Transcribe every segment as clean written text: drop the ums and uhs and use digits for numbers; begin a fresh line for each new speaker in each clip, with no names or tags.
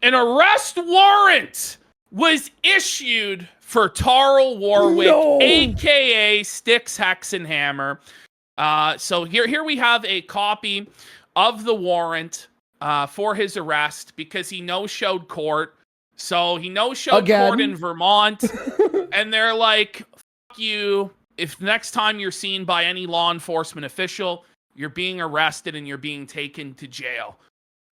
An arrest warrant was issued for Tarl Warwick, aka Styxhexenhammer. So here we have a copy of the warrant for his arrest because he no-showed court. So he no-showed court in Vermont, and they're like, fuck you. If next time you're seen by any law enforcement official, you're being arrested and you're being taken to jail.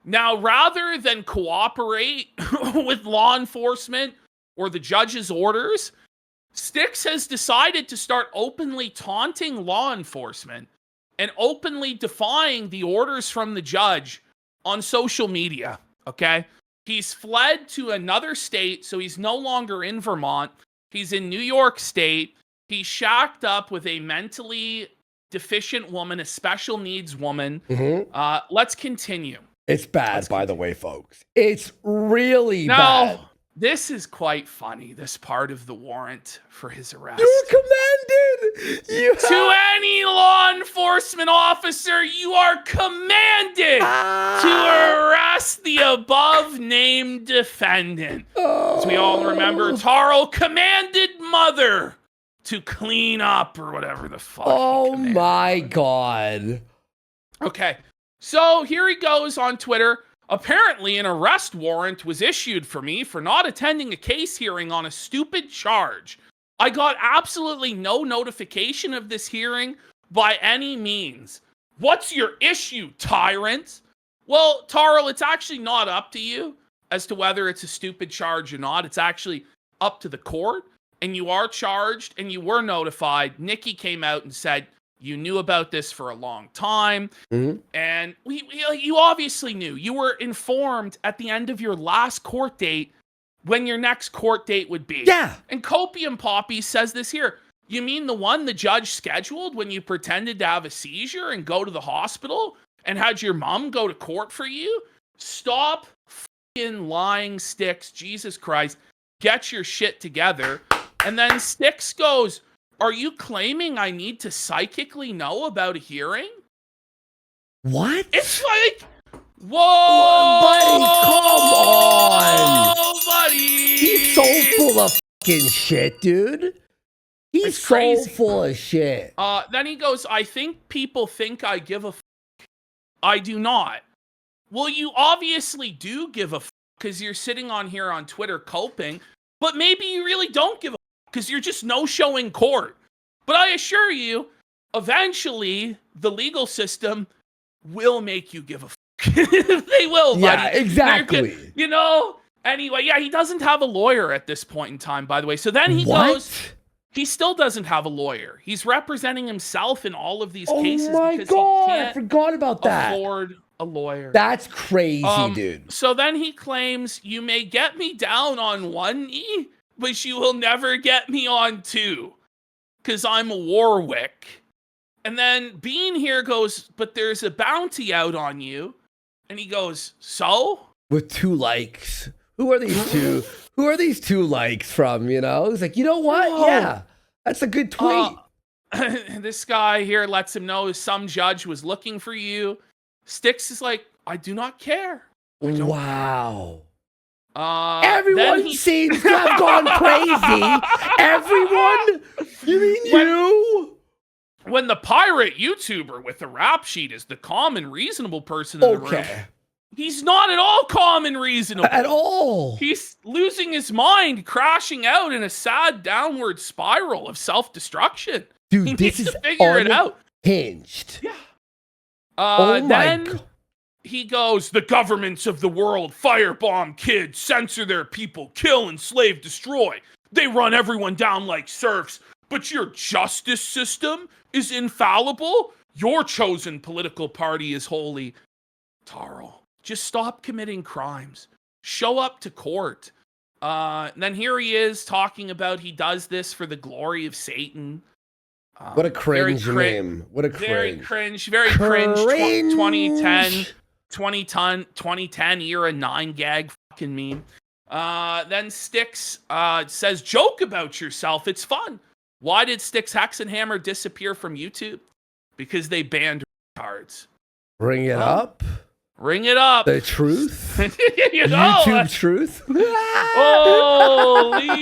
Now, rather than cooperate with law enforcement or the judge's orders, Styx has decided to start openly taunting law enforcement and openly defying the orders from the judge on social media, okay? He's fled to another state, so he's no longer in Vermont. He's in New York State. He's shacked up with a mentally deficient woman, a special needs woman. Let's continue.
It's bad, by the way, folks. It's really bad.
This is quite funny, this part of the warrant for his arrest.
You're commanded!
To any law enforcement officer, you are commanded to arrest the above-named defendant. As we all remember, Tarl commanded mother to clean up or whatever the fuck.
Oh my God.
Okay, so here he goes on Twitter. Apparently, an arrest warrant was issued for me for not attending a case hearing on a stupid charge. I got absolutely no notification of this hearing by any means. What's your issue, tyrant? Well, Tarl, it's actually not up to you as to whether it's a stupid charge or not. It's actually up to the court, and you are charged, and you were notified. Nikki came out and said, you knew about this for a long time, and you obviously knew. You were informed at the end of your last court date when your next court date would be.
Yeah.
And Copium Poppy says this here. You mean the one the judge scheduled when you pretended to have a seizure and go to the hospital and had your mom go to court for you? Stop fucking lying, Styx. Jesus Christ. Get your shit together. And then Styx goes, are you claiming I need to psychically know about a hearing?
What?
It's like, whoa,
buddy, come on.
Buddy.
He's so full of fucking shit, dude. He's so full of shit.
Then he goes, I think people think I give a fuck. I do not. Well, you obviously do give a fuck because you're sitting on here on Twitter coping, but maybe you really don't give a because you're just no-showing court. But I assure you, eventually, the legal system will make you give a fuck. They will, buddy.
Yeah, exactly.
You know? Anyway, yeah, he doesn't have a lawyer at this point in time, by the way. So then he goes, he still doesn't have a lawyer. He's representing himself in all of these cases because he can't
I forgot about that.
afford a lawyer.
That's crazy, dude.
So then he claims, you may get me down on one knee, but you will never get me on two, because I'm a Warwick. And then Bean here goes, but there's a bounty out on you. And he goes, so?
With 2 likes. Who are these two? Who are these 2 likes from, you know? He's like, you know what? Yeah, that's a good tweet.
This guy here lets him know some judge was looking for you. Styx is like, I do not care.
Wow. Everyone seems to have gone crazy. Everyone? You mean you?
When the pirate YouTuber with the rap sheet is the calm and reasonable person in the room, he's not at all calm and reasonable.
At all.
He's losing his mind, crashing out in a sad downward spiral of self-destruction.
Dude,
he
this
needs
is
to figure it out.
Unhinged.
Yeah.
Oh my
God. He goes, the governments of the world firebomb kids, censor their people, kill, enslave, destroy. They run everyone down like serfs. But your justice system is infallible. Your chosen political party is holy. Tarl, just stop committing crimes. Show up to court. Then here he is talking about he does this for the glory of Satan.
What a cringe name. What a cringe.
Very cringe. 2010. 2010 era 9gag fucking meme. Then Styx says, joke about yourself. It's fun. Why did Styxhexenhammer disappear from YouTube? Because they banned cards.
Bring it up.
Ring it up.
The truth?
You know,
YouTube truth?
holy.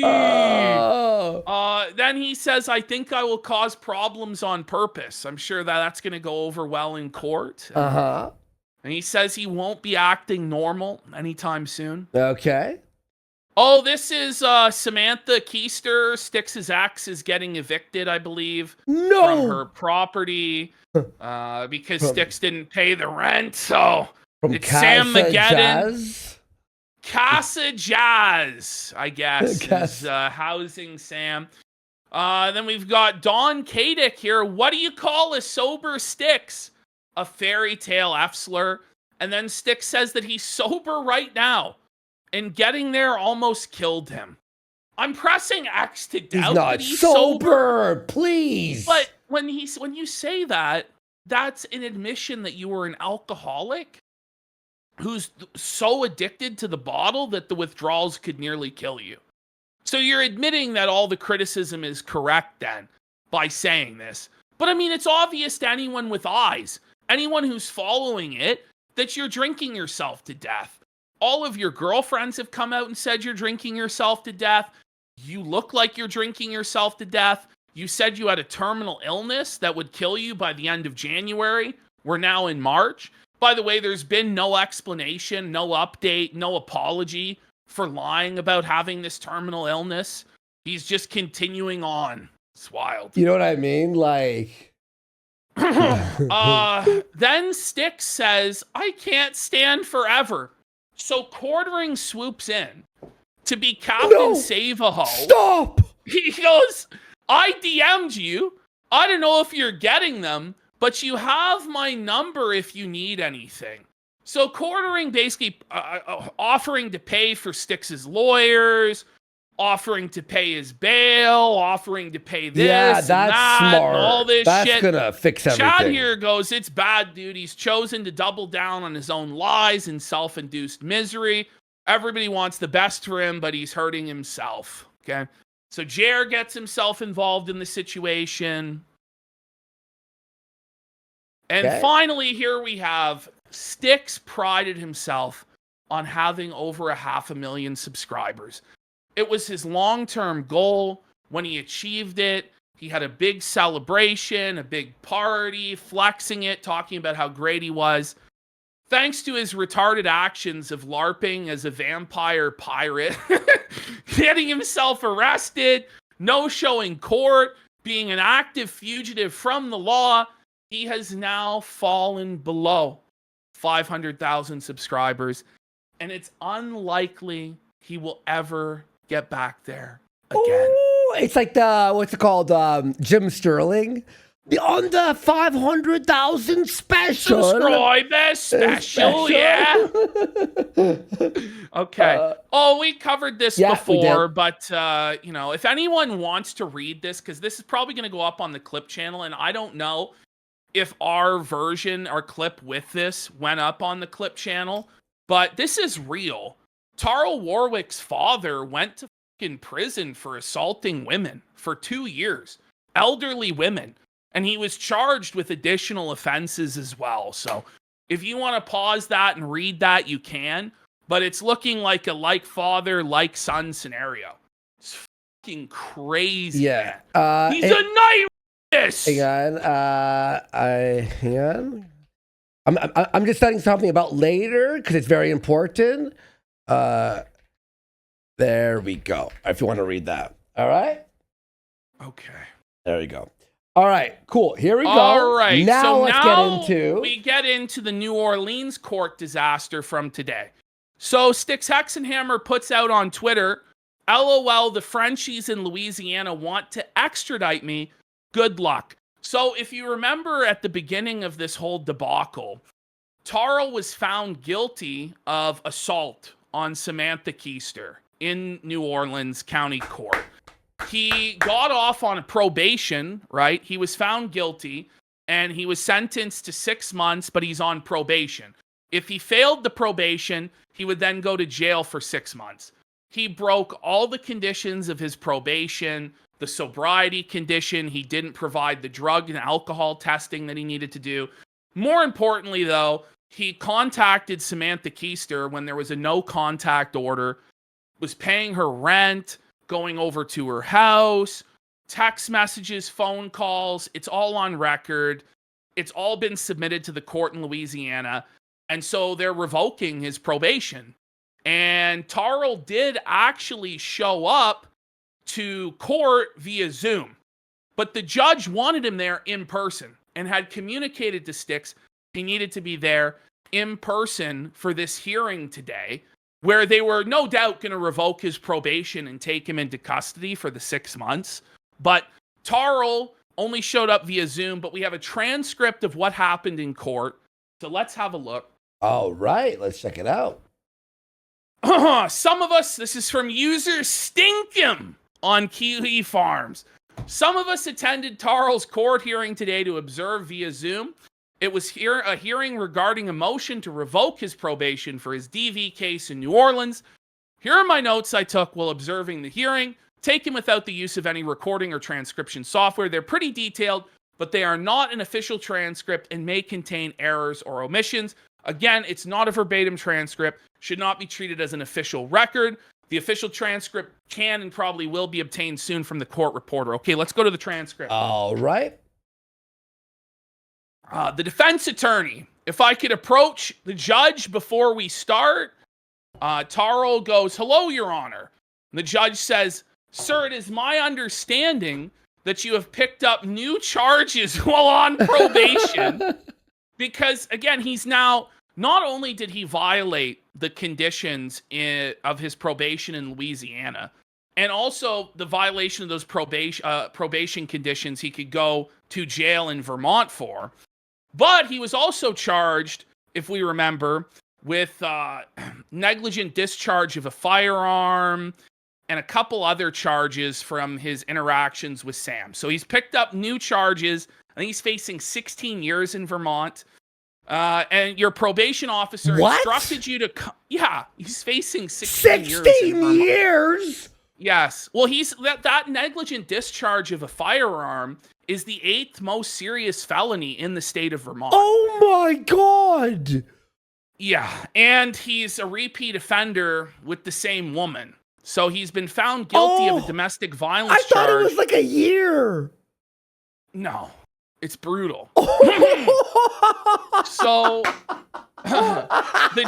Oh.
Then he says, I think I will cause problems on purpose. I'm sure that's going to go over well in court.
Uh-huh.
And he says he won't be acting normal anytime soon.
Okay.
Oh, this is Samantha Keister. Styx's ex is getting evicted, I believe,
No.
from her property because Styx didn't pay the rent. So
From
it's Sam Mageddon.
Jazz?
Casa Jazz, I guess, is housing Sam. Then we've got Don Kadick here. What do you call a sober Styx? A fairy tale F-slur. And then Styx says that he's sober right now. And getting there almost killed him. I'm pressing X to doubt
He's not
that he's
sober, please.
But when you say that, that's an admission that you were an alcoholic who's so addicted to the bottle that the withdrawals could nearly kill you. So you're admitting that all the criticism is correct then by saying this. But I mean, it's obvious to anyone with eyes, anyone who's following it, that you're drinking yourself to death. All of your girlfriends have come out and said you're drinking yourself to death. You look like you're drinking yourself to death. You said you had a terminal illness that would kill you by the end of January. We're now in March. By the way, there's been no explanation, no update, no apology for lying about having this terminal illness. He's just continuing on. It's wild.
You know what I mean? Like...
Then Styx says, I can't stand forever. So Quartering swoops in to be Captain Save-A-Ho.
Stop!
He goes, I DM'd you. I don't know if you're getting them, but you have my number if you need anything. So Quartering basically offering to pay for Styx's lawyers, offering to pay his bail, offering to pay this
that's
and that,
smart.
and all this shit.
That's gonna fix everything.
Chad here goes, it's bad, dude. He's chosen to double down on his own lies and self-induced misery. Everybody wants the best for him, but he's hurting himself. Okay? So Jer gets himself involved in the situation. And finally, here we have Styx prided himself on having over 500,000 subscribers. It was his long-term goal. When he achieved it, he had a big celebration, a big party, flexing it, talking about how great he was. Thanks to his retarded actions of LARPing as a vampire pirate, getting himself arrested, no showing court, being an active fugitive from the law, he has now fallen below 500,000 subscribers. And it's unlikely he will ever get back there again.
Ooh, it's like what's it called? Jim Sterling. The under 500,000 special.
Subscriber special, yeah. Okay. We covered this before, but if anyone wants to read this, because this is probably going to go up on the clip channel, and I don't know if our clip with this went up on the clip channel, but this is real. Tarl Warwick's father went to fucking prison for assaulting women for 2 years, elderly women, and he was charged with additional offenses as well. So if you want to pause that and read that, you can, but it's looking like a like father, like son scenario. It's fucking crazy.
Yeah.
Man. He's a nightmare.
Hang on. I'm just studying something about later because it's very important. There we go. If you want to read that. All right.
Okay.
There you go. All right. Cool. Here we go.
All right.
Now
so
let's
get into the New Orleans court disaster from today. So Styxhexenhammer puts out on Twitter, LOL, the Frenchies in Louisiana want to extradite me. Good luck. So if you remember at the beginning of this whole debacle, Tarl was found guilty of assault on Samantha Keister in New Orleans County Court. He got off on a probation, right? He was found guilty and he was sentenced to 6 months, but he's on probation. If he failed the probation, he would then go to jail for 6 months. He broke all the conditions of his probation, the sobriety condition. He didn't provide the drug and alcohol testing that he needed to do. More importantly, though, he contacted Samantha Keister when there was a no contact order, was paying her rent, going over to her house, text messages, phone calls. It's all on record. It's all been submitted to the court in Louisiana. And so they're revoking his probation. And Tarl did actually show up to court via Zoom. But the judge wanted him there in person and had communicated to Styx he needed to be there in person for this hearing today, where they were no doubt going to revoke his probation and take him into custody for the 6 months. But Tarl only showed up via Zoom, but we have a transcript of what happened in court. So let's have a look.
All right, let's check it out.
Some of us, this is from user Stinkum on Kiwi Farms. Some of us attended Tarl's court hearing today to observe via Zoom. It was a hearing regarding a motion to revoke his probation for his DV case in New Orleans. Here are my notes I took while observing the hearing, taken without the use of any recording or transcription software. They're pretty detailed, but they are not an official transcript and may contain errors or omissions. Again, it's not a verbatim transcript, should not be treated as an official record. The official transcript can and probably will be obtained soon from the court reporter. Okay, let's go to the transcript.
All right.
The defense attorney, if I could approach the judge before we start. Tarl goes, "Hello, Your Honor." And the judge says, "Sir, it is my understanding that you have picked up new charges while on probation." Because, again, he's now, not only did he violate the conditions of his probation in Louisiana, and also the violation of those probation conditions he could go to jail in Vermont for, but he was also charged, if we remember, with negligent discharge of a firearm and a couple other charges from his interactions with Sam. So he's picked up new charges. I think he's facing 16 years in Vermont. And your probation officer instructed you to yeah, he's facing 16 years.
16 years?
Yes. Well, that negligent discharge of a firearm is the 8th most serious felony in the state of Vermont.
Oh my God.
Yeah, and he's a repeat offender with the same woman. So he's been found guilty of a domestic violence charge.
I thought it was like a year.
No, it's brutal. So the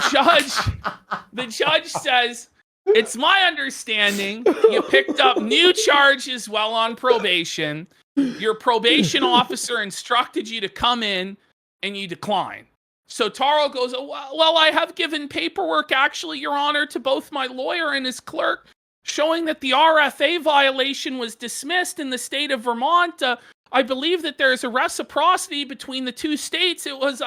judge says, "It's my understanding you picked up new charges while on probation. Your probation officer instructed you to come in and you declined." So Tarl goes, well, I have given paperwork, actually, Your Honor, to both my lawyer and his clerk, showing that the RFA violation was dismissed in the state of Vermont. I believe that there is a reciprocity between the two states. It was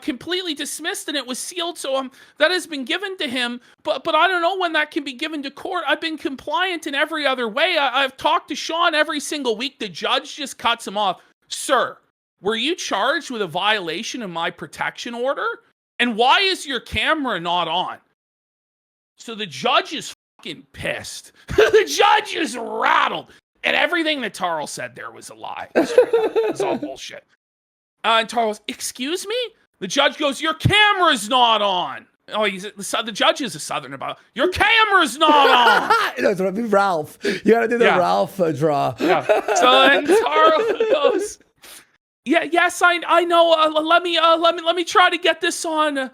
completely dismissed and it was sealed, so that has been given to him. But I don't know when that can be given to court. I've been compliant in every other way. I've talked to Sean every single week. The judge just cuts him off. "Sir, were you charged with a violation of my protection order? And why is your camera not on?" So the judge is fucking pissed. The judge is rattled. And everything that Tarl said there was a lie. It's all bullshit. And Tarl goes, "Excuse me?" The judge goes, "Your camera's not on." Oh, the judge is a Southerner about it. "Your camera's not on."
No, it's gonna be Ralph. You gotta do the Ralph draw.
Yeah. So then Tarl goes, "Yes, I know. Let me try to get this on."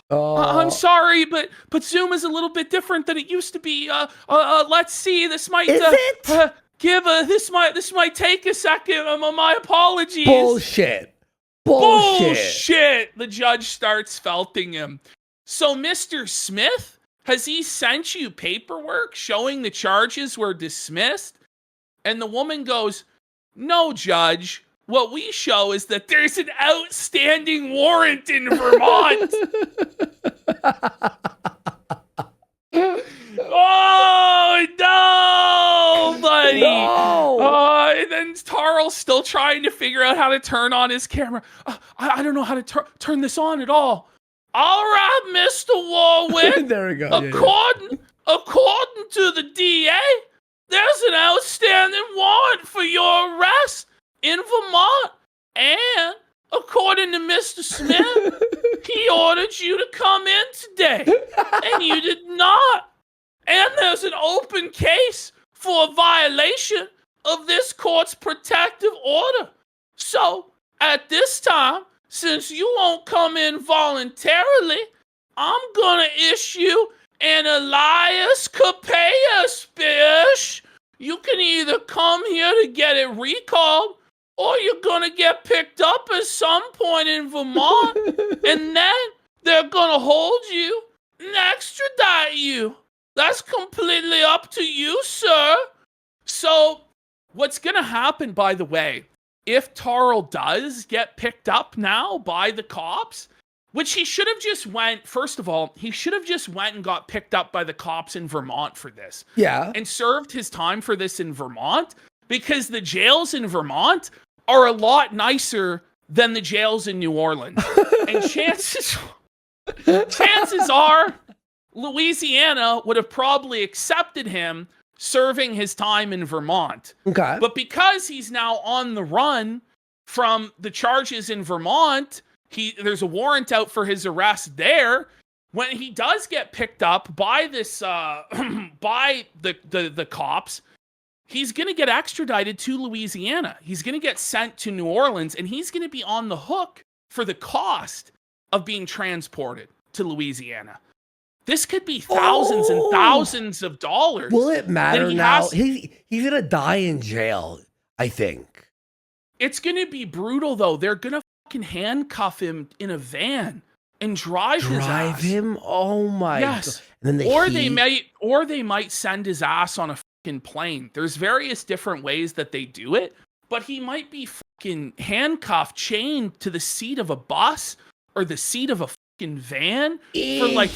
"I'm sorry, but Zoom is a little bit different than it used to be. Let's see. This might this might take a second. My apologies."
Bullshit.
The judge starts felting him. "So, Mr. Smith, has he sent you paperwork showing the charges were dismissed?" And the woman goes, "No, Judge. What we show is that there's an outstanding warrant in Vermont." Oh, no, buddy. No. And then Tarl's still trying to figure out how to turn on his camera. I don't know how to turn this on at all. "All right, Mr. Warwick."
There we go.
According to the DA, there's an outstanding warrant for your arrest in Vermont. And according to Mr. Smith, He ordered you to come in today, and you did not. And there's an open case for a violation of this court's protective order. So, at this time, since you won't come in voluntarily, I'm gonna issue an alias capeus, bish. You can either come here to get it recalled, or you're gonna get picked up at some point in Vermont, and then they're gonna hold you and extradite you. That's completely up to you, sir. So, what's gonna happen, by the way, if Tarl does get picked up now by the cops, which he should have just went, first of all, he should have just went and got picked up by the cops in Vermont for this.
Yeah.
And served his time for this in Vermont, because the jails in Vermont are a lot nicer than the jails in New Orleans. And chances are Louisiana would have probably accepted him serving his time in Vermont.
Okay.
But because he's now on the run from the charges in Vermont, there's a warrant out for his arrest there. When he does get picked up by this by the cops, he's going to get extradited to Louisiana. He's going to get sent to New Orleans, and he's going to be on the hook for the cost of being transported to Louisiana. This could be thousands and thousands of dollars.
Will it matter now? He's going to die in jail, I think.
It's going to be brutal, though. They're going to fucking handcuff him in a van and drive his ass.
Him? Oh my God. And then
they might send his ass on a fucking plane. There's various different ways that they do it, but he might be fucking handcuffed, chained to the seat of a bus or the seat of a fucking van for like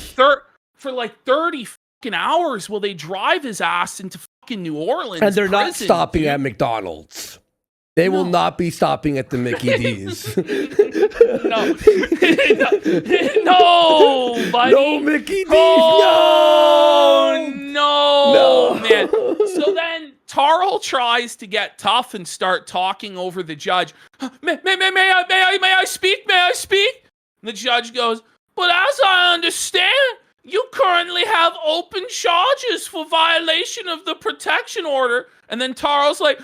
30 fucking hours while they drive his ass into fucking New Orleans.
And they're not stopping at McDonald's. They will not be stopping at the Mickey D's.
No, buddy.
No Mickey D's.
No, man. So then Tarl tries to get tough and start talking over the judge. May I speak? May I speak? And the judge goes, but as I understand, you currently have open charges for violation of the protection order. And then Tarl's like,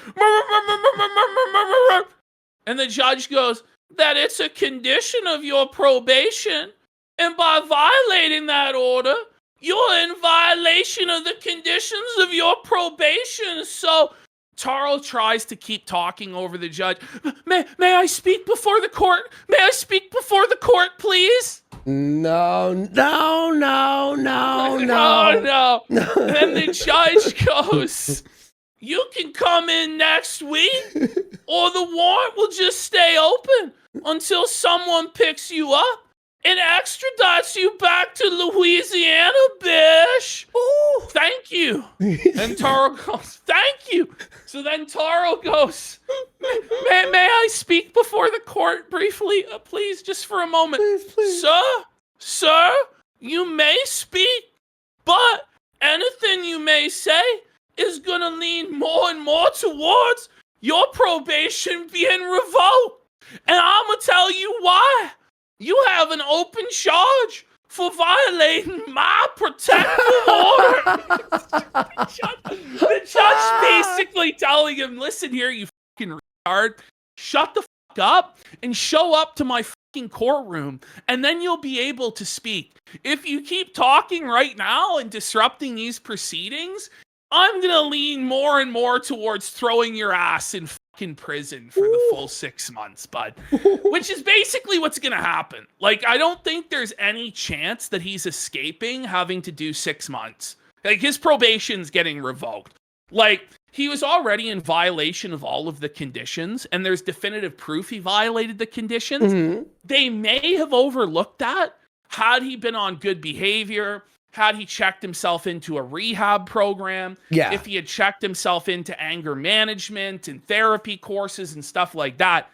and the judge goes, that it's a condition of your probation. And by violating that order, you're in violation of the conditions of your probation. So Tarl tries to keep talking over the judge. May I speak before the court? May I speak before the court, please?
No. And then
the judge goes, you can come in next week, or the warrant will just stay open until someone picks you up and extradites you back to Louisiana, bish.
Ooh.
Thank you. And Tarl goes, thank you. So then Tarl goes, may I speak before the court briefly? Please, just for a moment.
Please.
Sir, you may speak, but anything you may say is going to lean more and more towards your probation being revoked. And I'm going to tell you why. You have an open charge for violating my protective order. The judge basically telling him, listen here, you fucking retard, shut the fuck up and show up to my fucking courtroom, and then you'll be able to speak. If you keep talking right now and disrupting these proceedings, I'm going to lean more and more towards throwing your ass in fucking prison for the full 6 months, bud. Which is basically what's going to happen. Like, I don't think there's any chance that he's escaping having to do 6 months. Like, his probation's getting revoked. Like, he was already in violation of all of the conditions, and there's definitive proof he violated the conditions. Mm-hmm. They may have overlooked that had he been on good behavior, had he checked himself into a rehab program, if he had checked himself into anger management and therapy courses and stuff like that.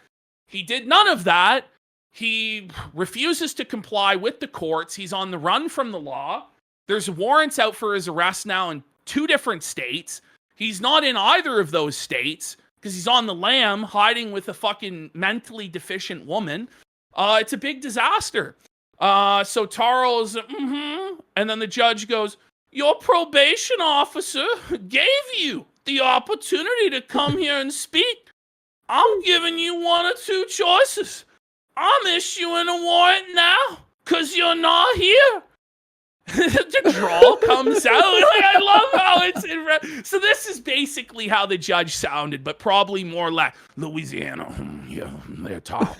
He did none of that. He refuses to comply with the courts. He's on the run from the law. There's warrants out for his arrest now in 2 different states. He's not in either of those states because he's on the lam hiding with a fucking mentally deficient woman. It's a big disaster. So Tarl's, and then the judge goes, your probation officer gave you the opportunity to come here and speak. I'm giving you one or two choices. I'm issuing a warrant now because you're not here. The drawl comes out. Like, I love how it's so this is basically how the judge sounded, but probably more like Louisiana. Yeah, they're tall.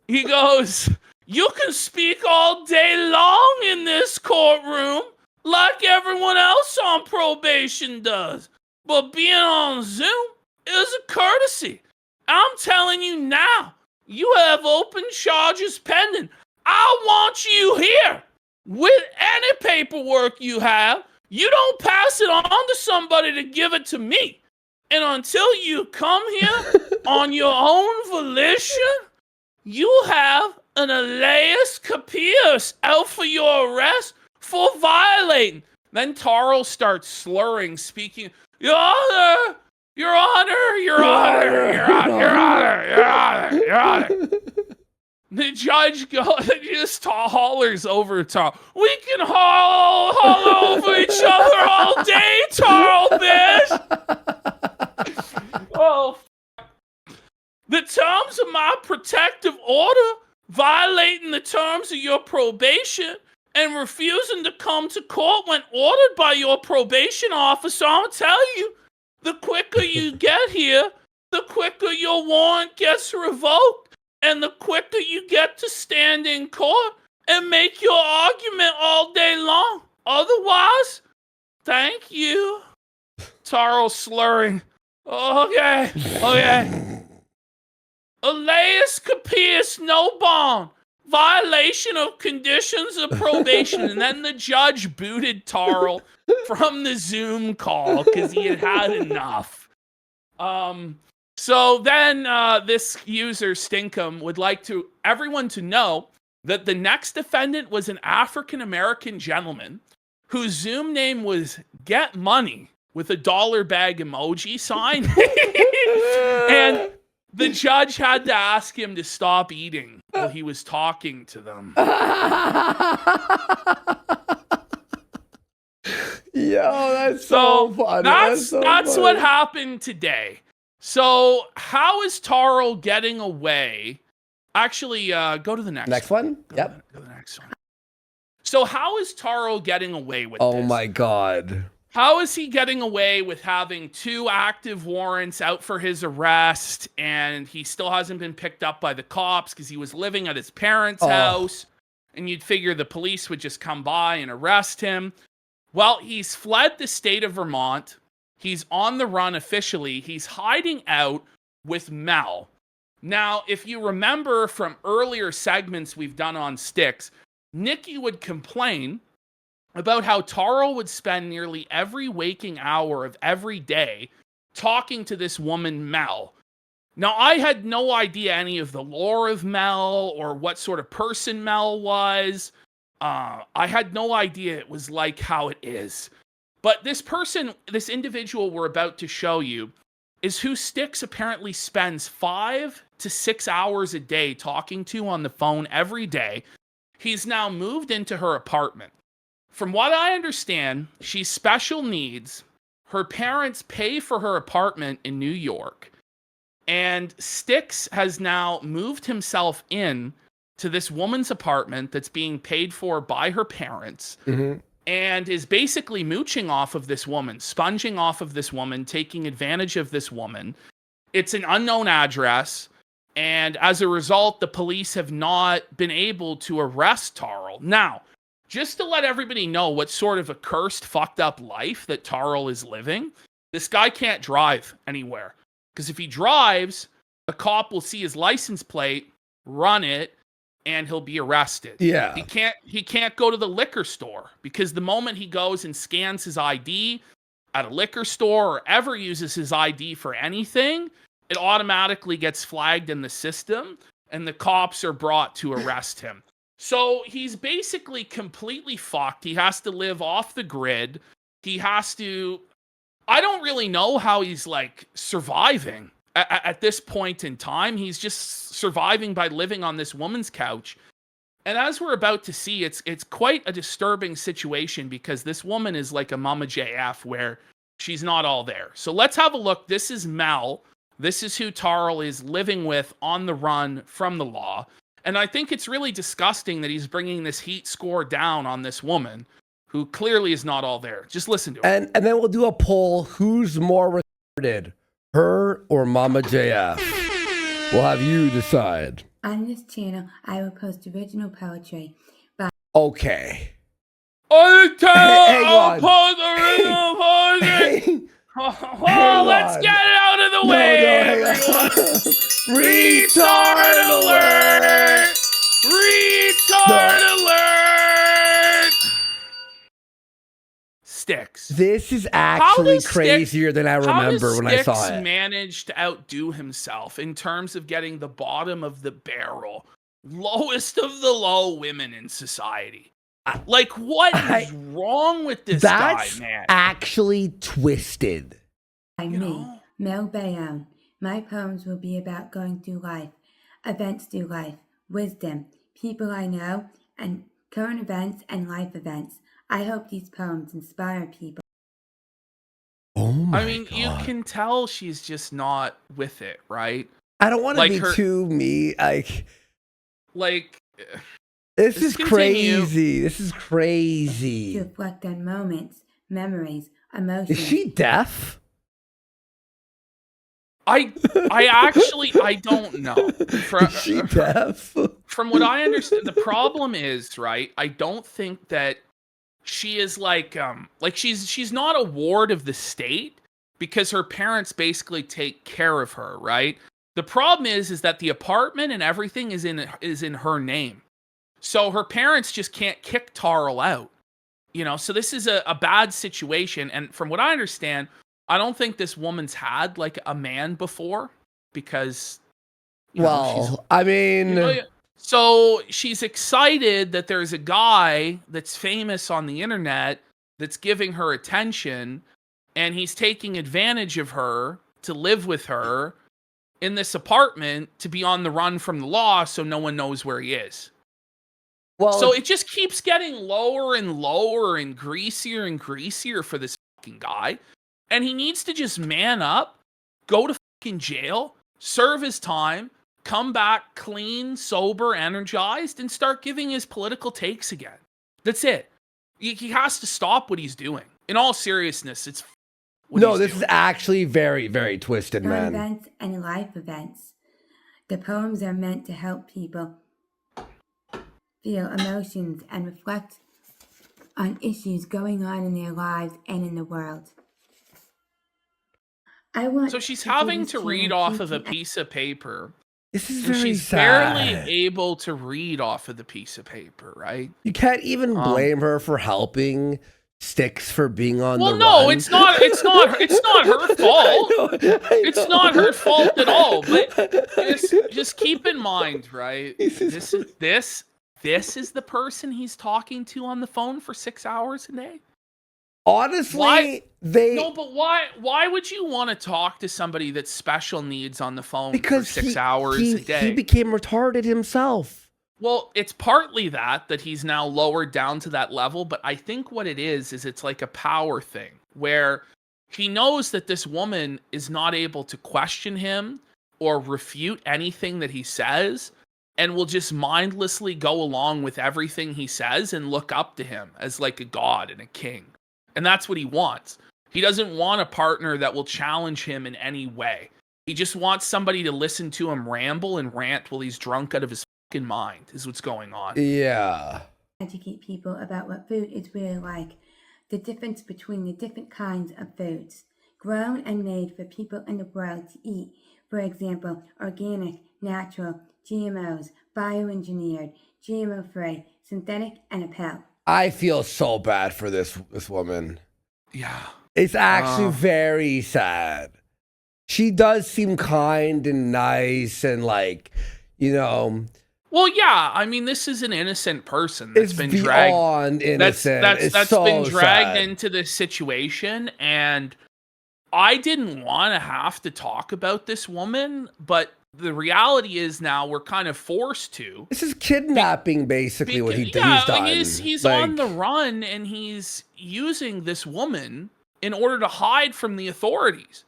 He goes, you can speak all day long in this courtroom like everyone else on probation does. But being on Zoom is a courtesy. I'm telling you now, you have open charges pending. I want you here with any paperwork you have. You don't pass it on to somebody to give it to me. And until you come here on your own volition, you have an alias capias out for your arrest for violating. Then Tarl starts slurring, speaking, Your Honor, Your Honor, Your Honor, Your Honor, Your Honor, Your Honor, Your Honor. The judge just hollers over Tarl. We can holler over each other all day, Tarl, bitch. Oh, the terms of my protective order, violating the terms of your probation, and refusing to come to court when ordered by your probation officer, I'll tell you, the quicker you get here, the quicker your warrant gets revoked, and the quicker you get to stand in court and make your argument all day long. Otherwise, thank you. Tarl slurring. Okay. Alias capias, no bond. Violation of conditions of probation. And then the judge booted Tarl from the Zoom call because he had had enough. So then this user, Stinkum, would like everyone to know that the next defendant was an African-American gentleman whose Zoom name was Get Money with a dollar bag emoji sign. And the judge had to ask him to stop eating while he was talking to them.
Yo, that's so funny.
That's what happened today. So how is Tarl getting away? Actually, go to the next
one.
Go to the next one. So how is Tarl getting away with this?
Oh my God.
How is he getting away with having 2 active warrants out for his arrest, and he still hasn't been picked up by the cops because he was living at his parents' house, and you'd figure the police would just come by and arrest him. Well, he's fled the state of Vermont. He's on the run officially. He's hiding out with Mel. Now, if you remember from earlier segments we've done on Styx, Nikki would complain about how Tarl would spend nearly every waking hour of every day talking to this woman, Mel. Now, I had no idea any of the lore of Mel or what sort of person Mel was. I had no idea it was like how it is. But this person, this individual we're about to show you, is who Styx apparently spends 5 to 6 hours a day talking to on the phone every day. He's now moved into her apartment. From what I understand, she's special needs. Her parents pay for her apartment in New York. And Styx has now moved himself in to this woman's apartment that's being paid for by her parents. Mm-hmm. And is basically mooching off of this woman, sponging off of this woman, taking advantage of this woman. It's an unknown address. And as a result, the police have not been able to arrest Tarl. Now, just to let everybody know what sort of a cursed, fucked up life that Tarl is living, this guy can't drive anywhere. Because if he drives, a cop will see his license plate, run it, and he'll be arrested.
Yeah.
He can't go to the liquor store because the moment he goes and scans his ID at a liquor store or ever uses his ID for anything, it automatically gets flagged in the system and the cops are brought to arrest him. So he's basically completely fucked. He has to live off the grid. I don't really know how he's like surviving at this point in time. He's just surviving by living on this woman's couch. And as we're about to see, it's quite a disturbing situation because this woman is like a Mama JF where she's not all there. So let's have a look. This is Mel. This is who Tarl is living with on the run from the law. And I think it's really disgusting that he's bringing this heat score down on this woman who clearly is not all there. Just listen to it.
And then we'll do a poll. Who's more retarded, her or Mama JF? We'll have you decide.
On this channel, I will post original poetry by...
Okay.
On the
Hang on.
post original poetry. Oh, let's get it out of the way. Retard alert! Retard alert! Styx.
This is actually
Styx-
crazier than I remember when I saw
Styx
it.
manage to outdo himself in terms of getting the bottom of the barrel, lowest of the low women in society? Like, what is wrong with this guy, man?
Actually twisted.
By me, Mel Bayonne. My poems will be about going through life, events through life, wisdom, people I know, and current events and life events. I hope these poems inspire people.
Oh my God.
You can tell she's just not with it, right?
I don't want to
like
be too me. This is crazy. This is
To
crazy.
reflect on moments, memories, emotions.
Is she deaf?
I don't know.
Is she deaf?
From what I understand, the problem is, right, I don't think that she is like she's not a ward of the state because her parents basically take care of her, right? The problem is that the apartment and everything is in her name. So her parents just can't kick Tarl out. So this is a bad situation. And from what I understand, I don't think this woman's had like a man before because so she's excited that there's a guy that's famous on the internet that's giving her attention, and he's taking advantage of her to live with her in this apartment to be on the run from the law so no one knows where he is.
Well,
so it just keeps getting lower and lower and greasier for this fucking guy. And he needs to just man up, go to fucking jail, serve his time, come back clean, sober, energized, and start giving his political takes again. That's it. He has to stop what he's doing. In all seriousness, it's
this is actually very, very twisted, man.
Events and life events. The poems are meant to help people feel emotions and reflect on issues going on in their lives and in the world.
So she's having to read off of a piece of paper.
This is
and
very
she's
sad.
barely able to read off of the piece of paper, right?
You can't even blame her for helping Styx for being on the run.
Well, no, it's not her fault. It's not her fault at all. But just keep in mind, right? This is the person he's talking to on the phone for 6 hours a day.
Honestly,
but why would you want to talk to somebody that's special needs on the phone for 6 hours a day?
He became retarded himself.
Well, it's partly that he's now lowered down to that level, but I think what it is it's like a power thing where he knows that this woman is not able to question him or refute anything that he says and will just mindlessly go along with everything he says and look up to him as like a god and a king. And that's what he wants. He doesn't want a partner that will challenge him in any way. He just wants somebody to listen to him ramble and rant while he's drunk out of his fucking mind, is what's going on.
Yeah.
Educate people about what food is really like, the difference between the different kinds of foods, grown and made for people in the world to eat. For example, organic, natural, GMOs, bioengineered, GMO-free, synthetic, and a pill.
I feel so bad for this woman.
Yeah.
It's actually very sad. She does seem kind and nice and
Well, yeah. I mean, this is an innocent person that's been dragged.
Innocent.
That's
so
been dragged
sad.
into this situation, and I didn't want to have to talk about this woman, but the reality is now we're kind of forced to.
This is kidnapping, basically, what he's done.
He's on the run, and he's using this woman in order to hide from the authorities,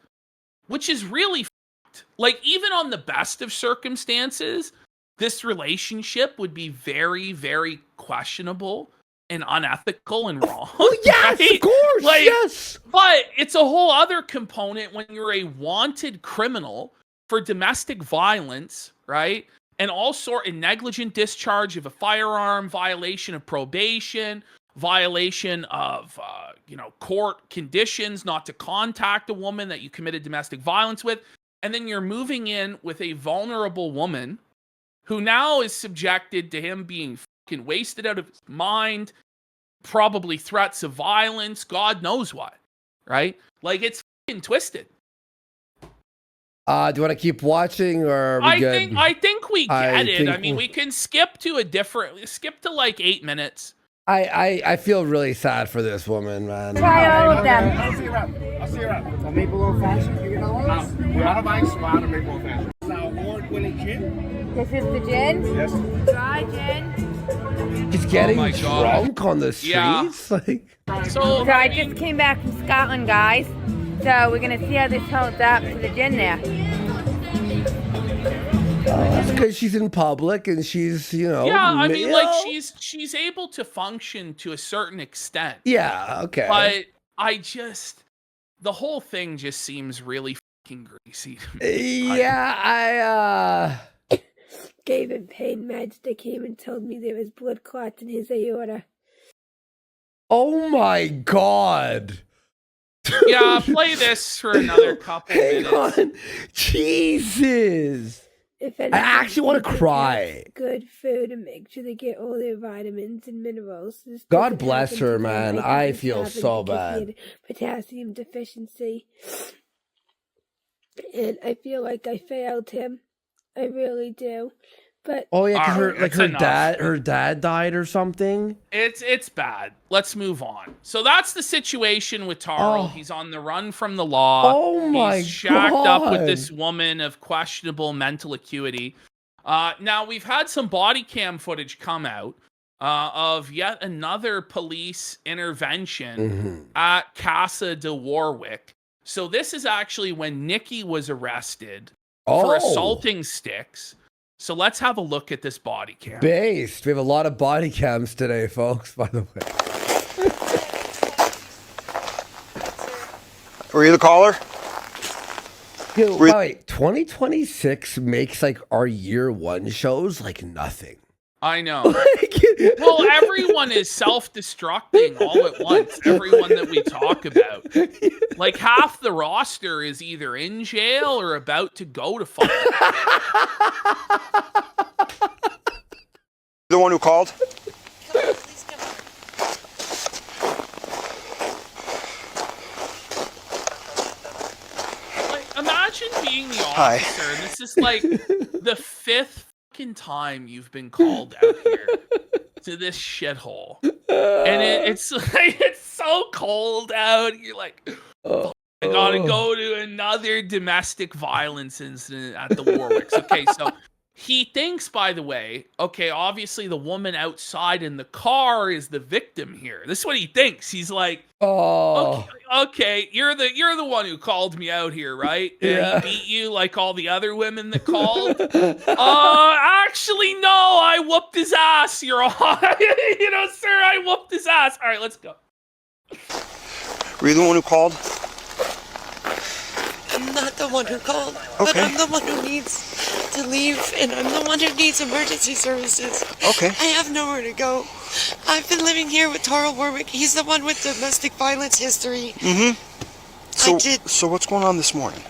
which is really fucked. Like, even on the best of circumstances, this relationship would be very, very questionable and unethical and wrong.
Oh, yes,
right?
of course,
like,
yes.
But it's a whole other component when you're a wanted criminal for domestic violence, right? And all sort of negligent discharge of a firearm, violation of probation, violation of, court conditions not to contact a woman that you committed domestic violence with. And then you're moving in with a vulnerable woman who now is subjected to him being fucking wasted out of his mind, probably threats of violence, God knows what, right? Like, it's fucking twisted.
Do you want to keep watching, or are we good?
I think we get it. I mean, we can skip to like 8 minutes.
I feel really sad for this woman, man.
Try all of them.
I'll see you around. A maple old fashioned. You get all those? We're out of ice. We're out of maple old fashioned. It's our award-winning gin.
This is the gin?
Yes.
Try gin.
He's getting
my God.
drunk on the streets.
Yeah.
Like,
So
I just came back from Scotland, guys. So we're gonna see how this holds up to the gin there.
that's because she's in public and she's,
yeah, I mean, like, she's able to function to a certain extent.
Yeah, okay.
But the whole thing just seems really fucking greasy to me.
Yeah,
Gave him pain meds. They came and told me there was blood clots in his aorta.
oh my God.
Yeah, play this for another couple
Hang
minutes.
on. Jesus.
If
I
anything,
actually want to
keep their
cry.
cats good food and make sure they get all their vitamins and minerals. This
God
doesn't
bless
happen
her,
to
man.
like
I
this
feel
happened
so
because he
bad.
had potassium deficiency. And I feel like I failed him. I really do. But
Oh yeah,
Alright,
because
that's enough.
her dad died or something.
It's bad. Let's move on. So that's the situation with Tarl.
Oh.
He's on the run from the law.
Oh my
He's shacked up with
God.
this woman of questionable mental acuity. Now we've had some body cam footage come out of yet another police intervention at Casa de Warwick. So this is actually when Nikki was arrested for assaulting Styx. So let's have a look at this body cam.
Based. We have a lot of body cams today, folks, by the way.
Were you the caller?
Dude, wait, 2026 makes like our year one shows like nothing.
I know. Well, everyone is self-destructing all at once. Everyone that we talk about. Like, half the roster is either in jail or about to go to fucking
The one who called?
Like, imagine being the
Hi.
officer, and this is like the 5th fucking time you've been called out here to this shithole. And it's like, it's so cold out. You're like, I gotta go to another domestic violence incident at the Warwicks. Okay, so he thinks, by the way, okay, obviously the woman outside in the car is the victim here. This is what he thinks. He's like, okay, you're the one who called me out here, right?
Yeah.
He beat you like all the other women that called. Actually, no, I whooped his ass. You're all, sir, I whooped his ass. All right, let's go.
Were you the one who called?
I'm not the one who called, but
Okay.
I'm the one who needs to leave, and I'm the one who needs emergency services.
Okay.
I have nowhere to go. I've been living here with Tarl Warwick. He's the one with domestic violence history. So
what's going on this morning?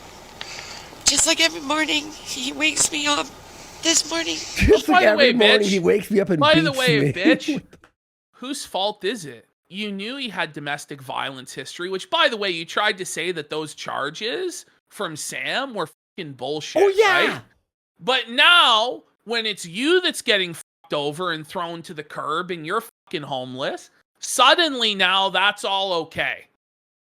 Just like every morning, he wakes me up. This morning,
Just
By
like
the
every
way,
morning
bitch.
he wakes me up and
By
beats
the way,
me.
bitch, whose fault is it? You knew he had domestic violence history, which, by the way, you tried to say that those charges from Sam were fucking bullshit.
Oh, yeah.
Right? But now, when it's you that's getting fucked over and thrown to the curb and you're fucking homeless, suddenly now that's all okay.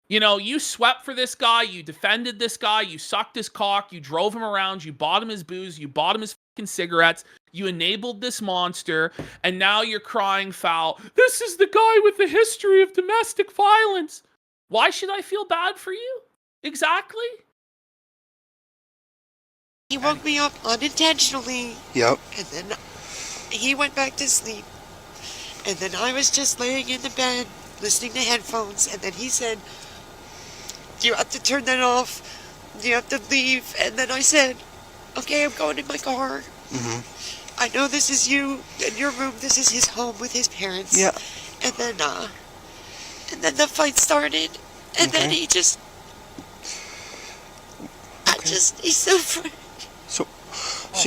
You know, you swept for this guy, you defended this guy, you sucked his cock, you drove him around, you bought him his booze, you bought him his fucking cigarettes, you enabled this monster, and now you're crying foul. This is the guy with the history of domestic violence. Why should I feel bad for you? Exactly.
He woke me up unintentionally.
Yep.
And then he went back to sleep. And then I was just laying in the bed, listening to headphones, and then he said, you have to turn that off. You have to leave. And then I said, okay, I'm going in my car.
Mm-hmm.
I know this is you in your room. This is his home with his parents.
Yeah.
And then the fight started. And then he just, he's so afraid.
So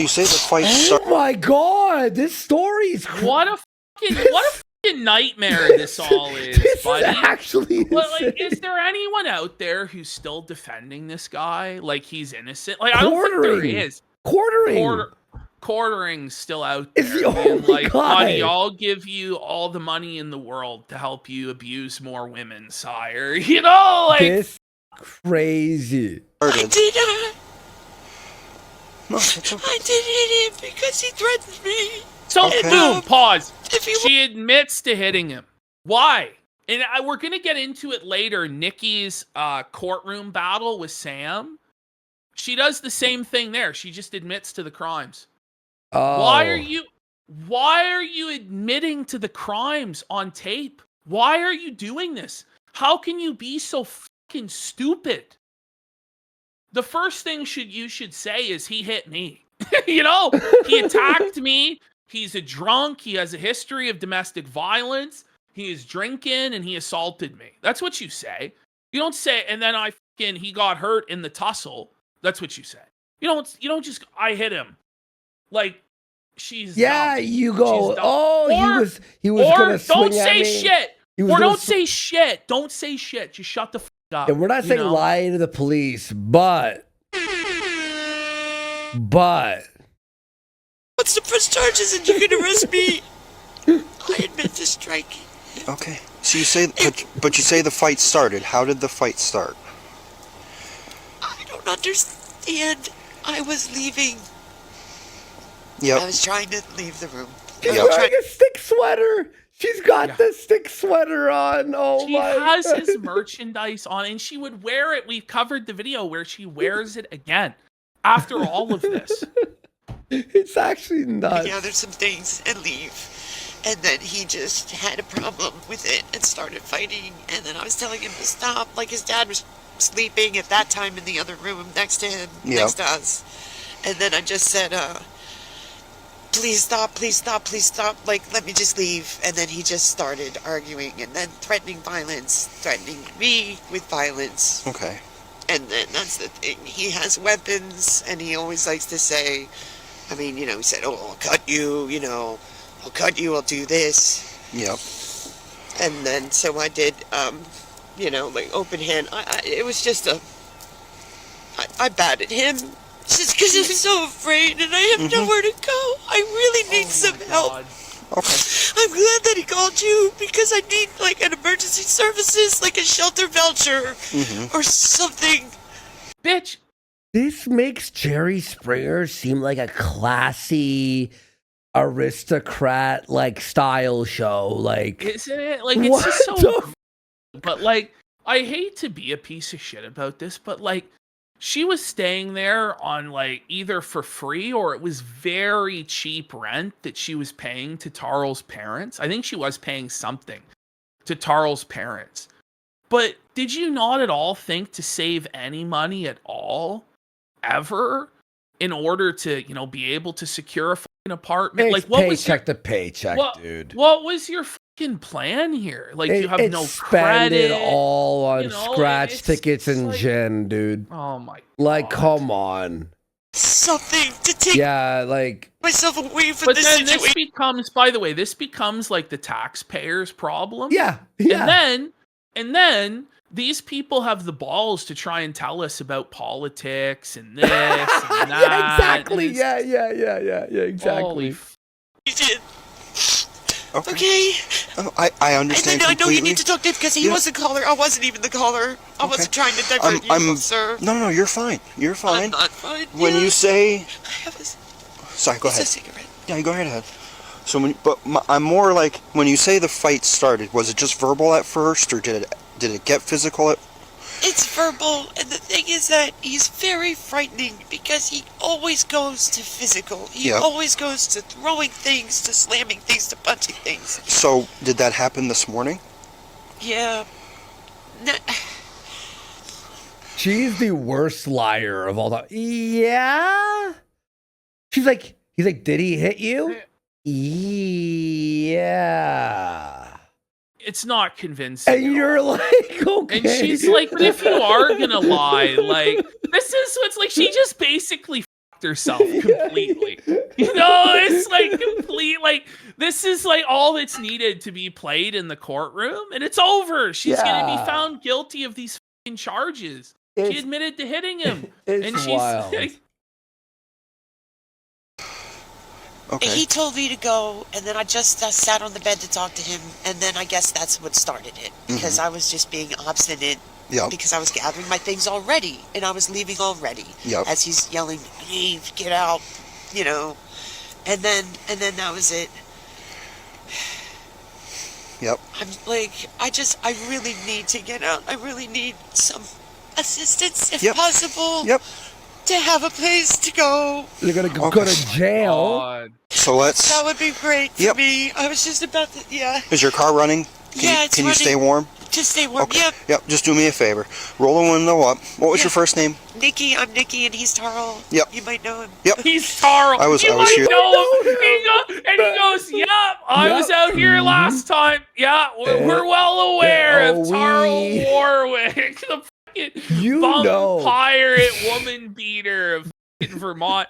you say the fight started?
Oh my god, this story's
What a fucking nightmare this all is,
this
buddy.
is actually
Well, like,
insane.
is there anyone out there who's still defending this guy like he's innocent? Like, I don't think there is. Quartering's still out there.
It's the
being
only
like,
guy.
buddy, I'll give you all the money in the world to help you abuse more women, sire. You know, like
This crazy.
I did
No, it's okay.
I did hit him because he threatened me.
so.
Okay.
Boom. Pause.
If he
She admits to hitting him. Why? And we're gonna get into it later. Nikki's courtroom battle with Sam. She does the same thing there. She just admits to the crimes.
Oh.
Why are you admitting to the crimes on tape? Why are you doing this? How can you be so fucking stupid? The first thing you should say is he hit me. You know, he attacked me. He's a drunk. He has a history of domestic violence. He is drinking and he assaulted me. That's what you say. You don't say, and then he got hurt in the tussle. That's what you say. You don't just, I hit him. Like, she's dumb.
You go.
She's dumb.
Oh, he was
or
gonna swing
don't
at
say
me.
shit.
He was
Or
gonna
don't say shit. Don't say shit. Just shut the fuck up.
And we're not saying
know?
lying to the police, but
wants to press charges and you can arrest me. I admit to striking.
Okay. So you say, but you say the fight started. How did the fight start?
I don't understand. I was leaving.
Yep.
I was trying to leave the room.
she's
Yeah.
wearing a stick sweater. She's got the stick sweater on. Oh
She
my
has
God.
his merchandise on, and she would wear it. We've covered the video where she wears it again after all of this.
It's actually nuts.
Gather some things and leave. And then he just had a problem with it and started fighting. And then I was telling him to stop. Like his dad was sleeping at that time in the other room next to him, next to us. And then I just said, please stop, please stop, please stop. Like, let me just leave. And then he just started arguing and then threatening violence, threatening me with violence.
Okay.
And then that's the thing. He has weapons and he always likes to say, I mean, he said, oh, I'll cut you, I'll cut you, I'll do this.
Yep.
And then, so I did, like open hand. It was just I batted him just because I'm so afraid and I have nowhere to go. I really need some help.
Okay.
I'm glad that he called you because I need like an emergency services, like a shelter voucher or something.
Bitch.
This makes Jerry Springer seem like a classy aristocrat like style show. Like,
Isn't it? Like, it's
what
just so.
the
But, like, I hate to be a piece of shit about this, but, like, she was staying there on, like, either for free or it was very cheap rent that she was paying to Tarl's parents. I think she was paying something to Tarl's parents. But did you not at all think to save any money at all, ever, in order to, be able to secure a fucking apartment?
it's
Like, what was your,
paycheck to paycheck, dude.
what was your fucking plan here? Like, you have
It's
no
spend it
credit.
all on scratch
it's
tickets and
like-
gin, dude.
Oh my
Like,
God.
come on.
Something to take
Yeah, like,
myself away from
But
this
then
situation.
this becomes, by the way, like the taxpayers' problem.
yeah.
And then these people have the balls to try and tell us about politics and this and that.
Yeah, exactly.
and it's-
Yeah, exactly.
Holy
He did. Okay.
Oh, I understand
And then I know you
completely.
need to talk to him because he was the caller. I wasn't even the caller. I wasn't trying to divert you, sir.
No, you're fine. You're fine.
I'm not fine.
When you say...
I have a...
Sorry, go ahead.
It's a cigarette.
Yeah, go right ahead. So, I'm more like, when you say the fight started, was it just verbal at first, or did it get physical at...
It's verbal, and the thing is that he's very frightening because he always goes to physical. He always goes to throwing things, to slamming things, to punching things.
So, did that happen this morning?
Yeah.
She's the worst liar of all time. Yeah. He's like, did he hit you? Yeah.
It's not convincing.
And you're like, okay.
And she's like, but if you are gonna lie, like, this is what's like, she just basically fucked herself completely. You know, it's like complete, like, this is like all that's needed to be played in the courtroom, and it's over. She's gonna be found guilty of these fucking charges. She admitted to hitting him.
It's wild.
Okay.
He told me to go, and then I just sat on the bed to talk to him, and then I guess that's what started it. Because I was just being obstinate.
Yep.
Because I was gathering my things already, and I was leaving already.
Yep.
As he's yelling, leave, get out, you know. And then that was it.
Yep.
I'm like, I really need to get out. I really need some assistance, if possible.
Yep.
To have a place to go.
You're gonna go to jail.
So let's...
That would be great for me. I was just about to,
Is your car running? Can you stay warm?
Just stay warm,
Okay. Yep, just do me a favor. Roll the window up. What was your first name?
Nikki, I'm Nikki, and he's Tarl.
Yep.
You might know him.
Yep.
He's Tarl.
I was
you
here.
might know him. And he goes, I was out here last time. Yeah, we're well aware of Tarl Warwick, the fucking bum pirate woman beater of Vermont.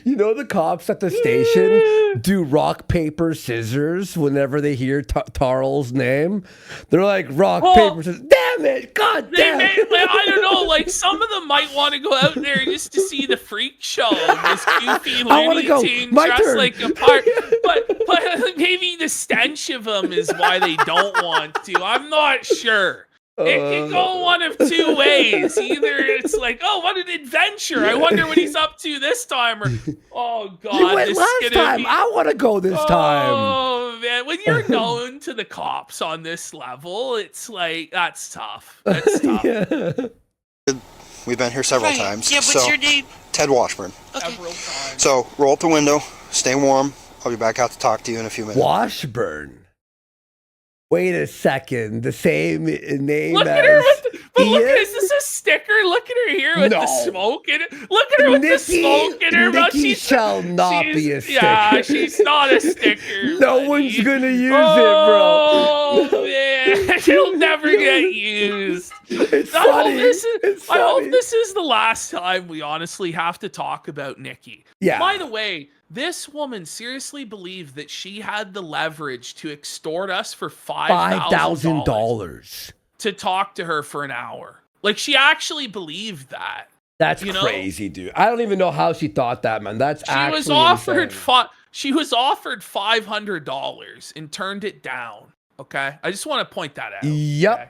You know the cops at the station do rock, paper, scissors whenever they hear Tarl's name? They're like, rock, paper, scissors. Damn it! God damn it!
I don't know, like, some of them might want to go out there just to see the freak show of this goofy Looney Tune dressed like a pirate. But maybe the stench of them is why they don't want to. I'm not sure. It can go one of two ways. Either it's like, oh, what an adventure. I wonder what he's up to this time. Or, oh, God.
You went last time. I want to go this time.
Oh, man. When you're known to the cops on this level, it's like, that's tough. That's tough.
We've been here several times.
Yeah, what's your name?
Ted Washburn.
Okay.
So, roll up the window. Stay warm. I'll be back out to talk to you in a few minutes.
Washburn. Wait a second. The same name
look
as...
At her with is this a sticker? Look at her here with the smoke in it. Look at her with the smoke in her mouth.
She shall not be a sticker.
Yeah, she's not a sticker.
No one's gonna use it, bro.
Oh, man. It'll never get used. I hope this is the last time we honestly have to talk about Nikki.
Yeah.
By the way, this woman seriously believed that she had the leverage to extort us for $5,000 to talk to her for an hour. Like, she actually believed that.
That's crazy, dude. I don't even know how she thought that, man. She was offered
$500 and turned it down. Okay, I just want to point that out.
Yep.
Okay?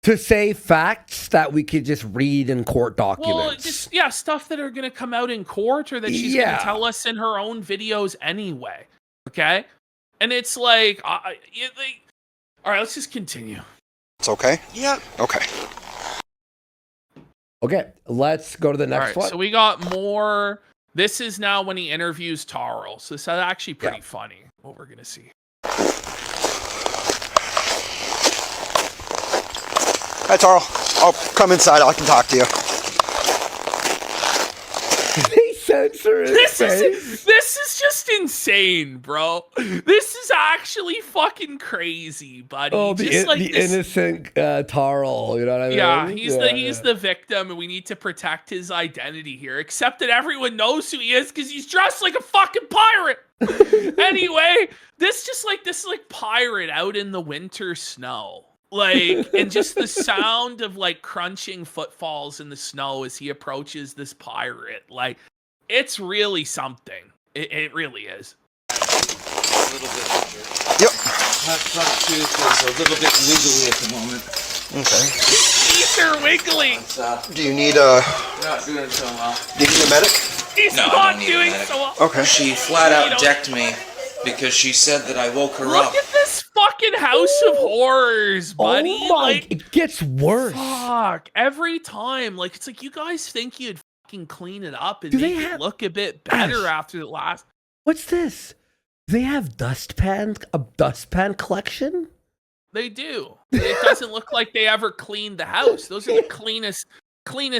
To say facts that we could just read in court documents.
Well, just stuff that are going to come out in court or that she's going to tell us in her own videos anyway. Okay, and it's like, all right, let's just continue.
It's okay?
Yeah.
Okay.
Okay, let's go to the next one.
So we got more. This is now when he interviews Tarl. So this is actually pretty funny, what we're going to see.
Hi, Tarl. I'll come inside. I can talk to you.
They censor his face.
This is just insane, bro. This is actually fucking crazy, buddy.
Oh,
just
innocent Tarl, you know what I mean?
Yeah, he's the victim, and we need to protect his identity here. Except that everyone knows who he is because he's dressed like a fucking pirate. Anyway, this is like pirate out in the winter snow. Like, and just the sound of like crunching footfalls in the snow as he approaches this pirate. Like, it's really something. It really is.
a little bit injured.
Yep.
My front tooth is a little bit wiggly at the moment.
Okay.
Teeth are wiggly.
Do you need
Not doing so well.
do you need a medic?
He's
No, I
not
don't need a
doing
medic.
so well.
Okay.
She flat out decked me because she said that I woke her
Look
up.
at this fucking house of horrors, buddy.
Oh my!
Like,
It gets worse.
fuck. Every time. Like, it's like, you guys think you'd fucking clean it up and
Do they
make it
have-
look a bit better
Ash.
after the last.
What's this? They have a dustpan collection?
They do. It doesn't look like they ever cleaned the house. Those are the cleanest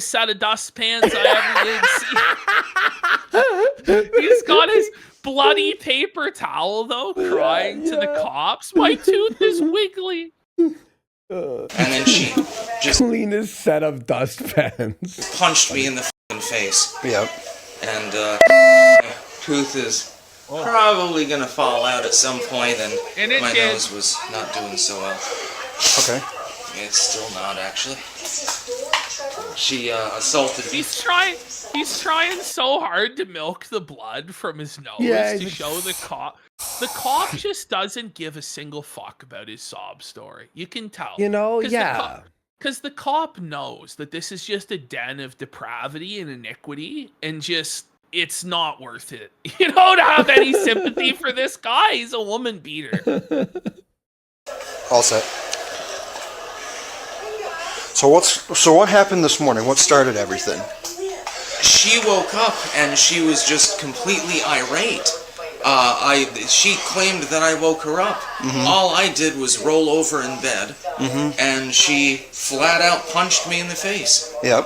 set of dustpans I ever did see. He's got his bloody paper towel, though, crying to the cops. My tooth is wiggly.
And then she just
Cleanest set of dustpans.
punched me in the f***ing face.
Yep.
And my tooth is probably gonna fall out at some point,
And it
my
did.
nose was not doing so well.
Okay.
It's still not, actually. She assaulted me.
He's trying so hard to milk the blood from his nose
Yeah,
to show the cop. The cop just doesn't give a single fuck about his sob story. You can tell.
You know,
'Cause
yeah.
Because the cop knows that this is just a den of depravity and iniquity, and just, it's not worth it. You know, to have any sympathy for this guy. He's a woman beater.
All set. So what happened this morning? What started everything?
She woke up and she was just completely irate. She claimed that I woke her up. All I did was roll over in bed, and she flat out punched me in the face.
Yep.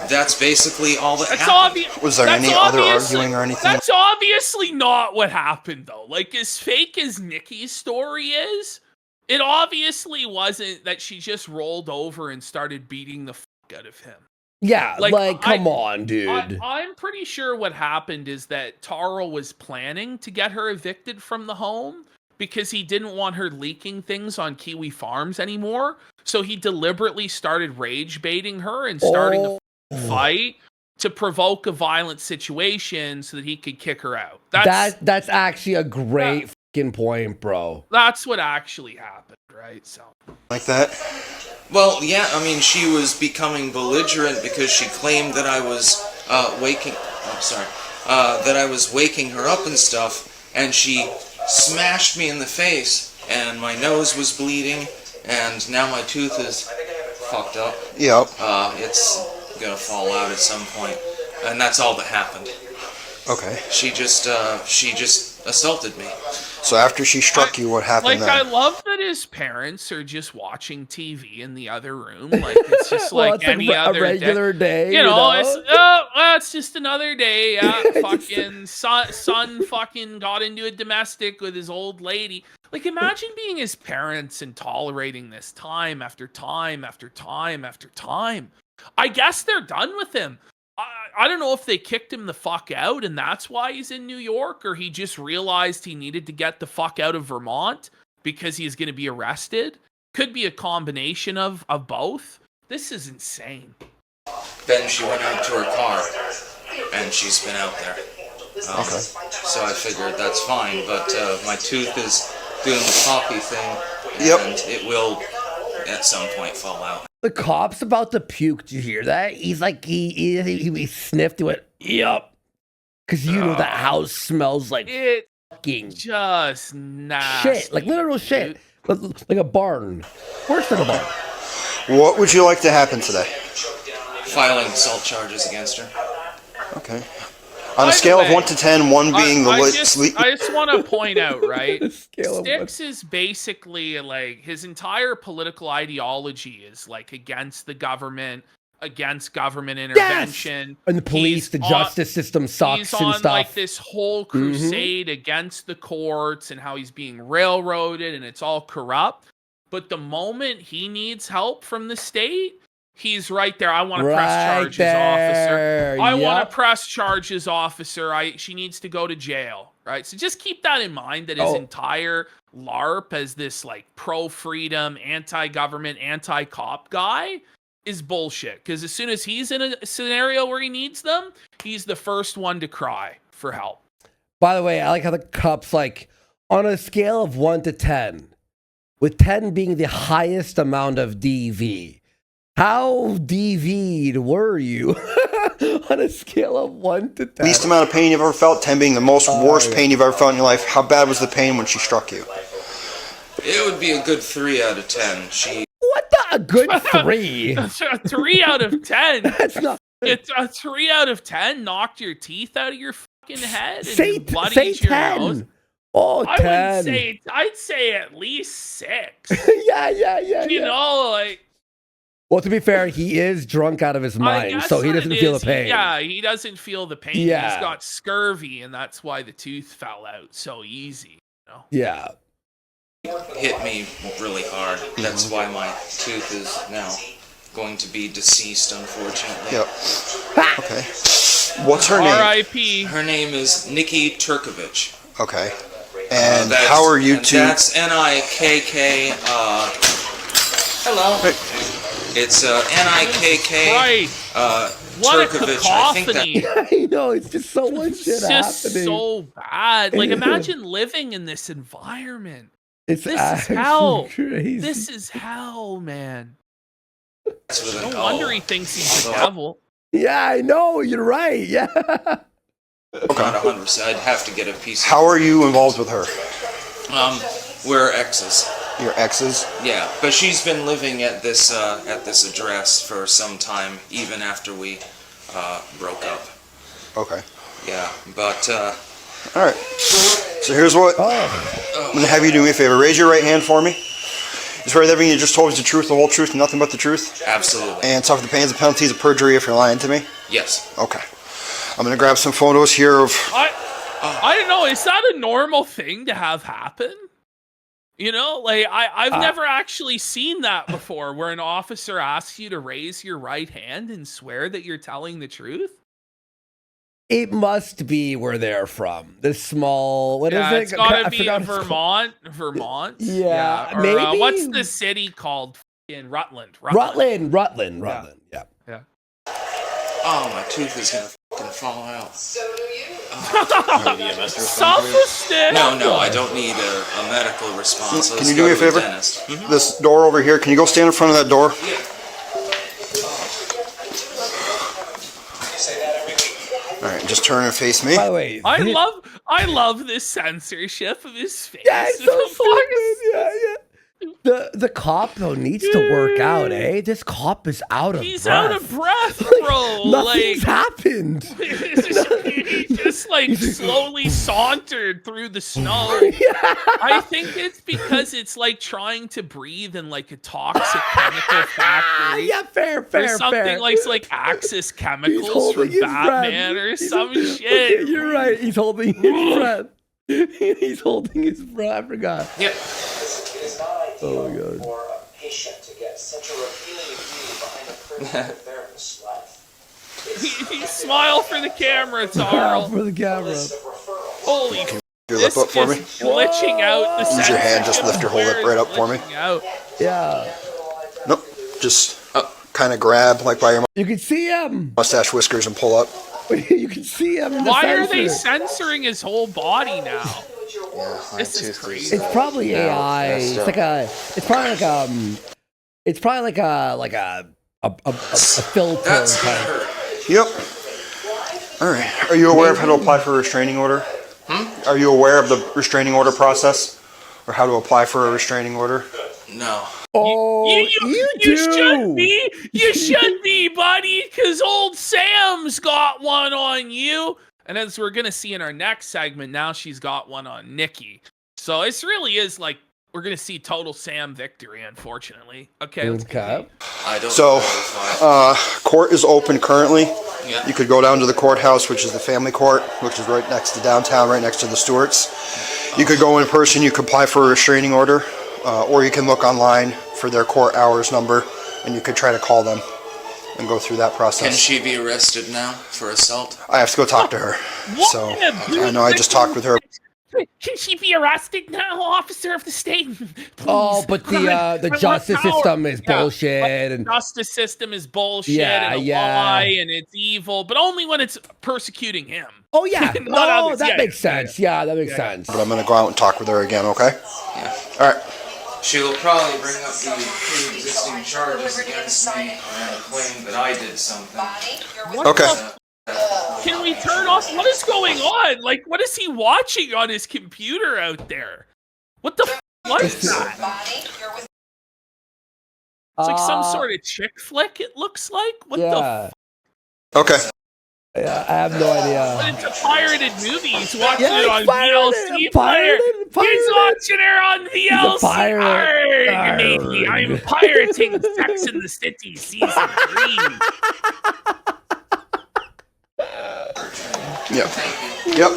That's basically all that
That's
happened.
obvious.
Was there any other arguing or anything?
That's obviously not what happened, though. Like, as fake as Nikki's story is, it obviously wasn't that she just rolled over and started beating the fuck out of him.
Yeah,
Like,
come on, dude.
I'm pretty sure what happened is that Taro was planning to get her evicted from the home because he didn't want her leaking things on Kiwi Farms anymore. So he deliberately started rage baiting her and starting a fight to provoke a violent situation so that he could kick her out.
That's actually a great fucking point, bro.
That's what actually happened, right? So
Like that?
Well, yeah, I mean, she was becoming belligerent because she claimed that I was that I was waking her up and stuff, and she smashed me in the face, and my nose was bleeding, and now my tooth is fucked up.
Yep.
It's gonna fall out at some point, and that's all that happened.
Okay.
She just assaulted me.
So after she struck you, what happened
like, I
then?
love that his parents are just watching TV in the other room. Like, it's just
Well,
like
it's
any
like a
other
regular day.
You know, it's
know?
it's just another day. Fucking son fucking got into a domestic with his old lady. Like, imagine being his parents and tolerating this time after time after time after time. I guess they're done with him. I don't know if they kicked him the fuck out and that's why he's in New York, or he just realized he needed to get the fuck out of Vermont because he's going to be arrested. Could be a combination of both. This is insane.
Then she went out to her car, and she's been out there.
Okay.
So I figured that's fine, but my tooth is doing the poppy thing,
Yep.
and it will at some point fall out.
The cop's about to puke. Did you hear that? He's like, he sniffed, he went, yup. Because you know that house smells like
It
fucking
just nasty.
shit. Like literal shit. Like a barn. Worse than a barn.
What would you like to happen today?
Filing assault charges against her.
Okay. On
By
a
the
scale of
way,
1 to 10, 1 being
I
the
just want to point out, right?
Scale of
Styx is basically like, his entire political ideology is like against the government, against government intervention.
And the police, the justice system sucks
He's
and
on
stuff.
like this whole crusade against the courts and how he's being railroaded and it's all corrupt. But the moment he needs help from the state, he's right there. I want to press charges, officer. I want to press charges, officer. She needs to go to jail, right? So just keep that in mind, that his entire LARP as this like pro-freedom, anti-government, anti-cop guy is bullshit. Because as soon as he's in a scenario where he needs them, he's the first one to cry for help.
By the way, I like how the cup's like on a scale of 1 to 10, with 10 being the highest amount of DV. How DV'd were you on a scale of 1 to 10?
Least amount of pain you've ever felt, 10 being the most worst pain you've ever felt in your life. How bad was the pain when she struck you?
It would be a good 3 out of 10.
What the? A good 3?
A 3 out of 10.
That's not.
It's a 3 out of 10 knocked your teeth out of your fucking head and
Say
bloodied your
10.
nose.
Oh,
I
10.
would say, I'd say at least 6.
yeah.
You know, like.
Well, to be fair, he is drunk out of his mind, so he doesn't feel the pain.
Yeah, he doesn't feel the pain.
Yeah.
He's got scurvy, and that's why the tooth fell out so easy. You know?
Yeah.
Hit me really hard. That's why my tooth is now going to be deceased, unfortunately.
Yep. Okay. What's her name?
R.I.P.
Her name is Nikki Turkovich.
Okay. And how are you two?
That's Nikk. Hello.
Hey.
It's Nikk.
Right. What
Turkovich.
a cacophony.
I know, it's just so much shit
It's just
happening.
so bad. Like,
Yeah.
imagine living in this environment.
It's
This is
actually
hell.
crazy.
This is hell, man.
That's with
No
an
wonder
O.
he thinks he's the devil.
Yeah, I know. You're right. Yeah.
Not 100%. I'd have to get a piece.
How are you involved with her?
We're exes.
Your exes?
Yeah, but she's been living at this address for some time, even after we broke up.
Okay.
Yeah, but
All right. So here's what I'm gonna have you do me a favor. Raise your right hand for me. You swear that everything you just told me is the truth, the whole truth, and nothing but the truth.
absolutely.
And suffer the pains and penalties of perjury if you're lying to me.
Yes.
Okay. I'm gonna grab some photos here of.
I don't know. Is that a normal thing to have happen? You know, like I've never actually seen that before, where an officer asks you to raise your right hand and swear that you're telling the truth.
It must be where they're from. This small, what is
Yeah,
it?
it's gotta
I
be
forgot what it's called.
Vermont.
Yeah,
Or,
maybe.
what's the city called? In Rutland.
Rutland. Yeah.
Oh, my tooth is gonna fucking fall out.
Self-esteem.
No, I don't need a medical response.
Can
Let's
you do
go
me a
to
favor?
dentist.
This door over here. Can you go stand in front of that door?
Yeah.
All right. Just turn and face me.
By the way,
I love this censorship of his face.
yeah, it's so stupid. Yeah. The cop though needs to work out, eh? This cop is out of
He's
breath.
out of breath, bro.
Nothing's happened.
He just like slowly sauntered through the snow.
Yeah.
I think it's because it's like trying to breathe in like a toxic chemical factory.
Yeah, fair.
Or something like Axis Chemicals from
holding his
Batman
breath.
or
He's
some
okay,
shit.
you're right. He's holding his breath. He's holding his breath. I forgot.
Yep.
Oh my god.
For a patient to get such a revealing view behind a critical therapist's life.
He smile for the camera,
Wow,
Tarl.
for the camera.
Holy
Your
this
lip up for
is
me.
glitching out. The
Use your hand, just lift your whole lip right up for me.
glitching out.
Yeah.
Nope. Just kind of grab like by your
You can see him.
mustache whiskers and pull up.
You can see him in the
Why are they
sensor.
censoring his whole body now? This is crazy.
It's probably AI. It's probably like a filter.
That's
type.
her.
Yep. All right. Are you aware of how to apply for a restraining order? Are you aware of the restraining order process, or how to apply for a restraining order?
No.
Oh, you do.
should be. You should be, buddy, because old Sam's got one on you. And as we're going to see in our next segment, now she's got one on Nikki. So this really is like, we're going to see total Sam victory, unfortunately. Okay. Let's
Okay.
I don't
So,
know.
court is open currently.
Yeah.
You could go down to the courthouse, which is the family court, which is right next to downtown, right next to the Stewarts. You could go in person. You could apply for a restraining order, or you can look online for their court hours number, and you could try to call them and go through that process.
Can she be arrested now for assault?
I have to go talk to her.
What
So
in a
I know I just talked with her.
Can she be arrested now, officer of the state? Please.
Oh, but the justice system is bullshit. And
justice system is bullshit
Yeah,
and a
yeah.
lie, and it's evil, but only when it's persecuting him.
oh yeah,
Not
no,
others.
that
Yeah,
makes sense. Yeah, that makes sense.
But I'm gonna go out and talk with her again, okay?
Yeah.
All right.
She'll probably bring up the pre-existing charges against me and claim that I did something.
What
Okay.
Can we turn off? What is going on? Like, what is he watching on his computer out there? What the was that? It's like some sort of chick flick, it looks like. What
Yeah.
Okay.
Yeah, I have no idea.
But it's a pirated movie. He's watching
Yeah,
it on
it's pirated,
VLC
pirated,
player. He's
pirated.
watching it on VLC.
pirate.
Arrgh, matey, I'm pirating Sex in the City season 3.
Yep. Yep.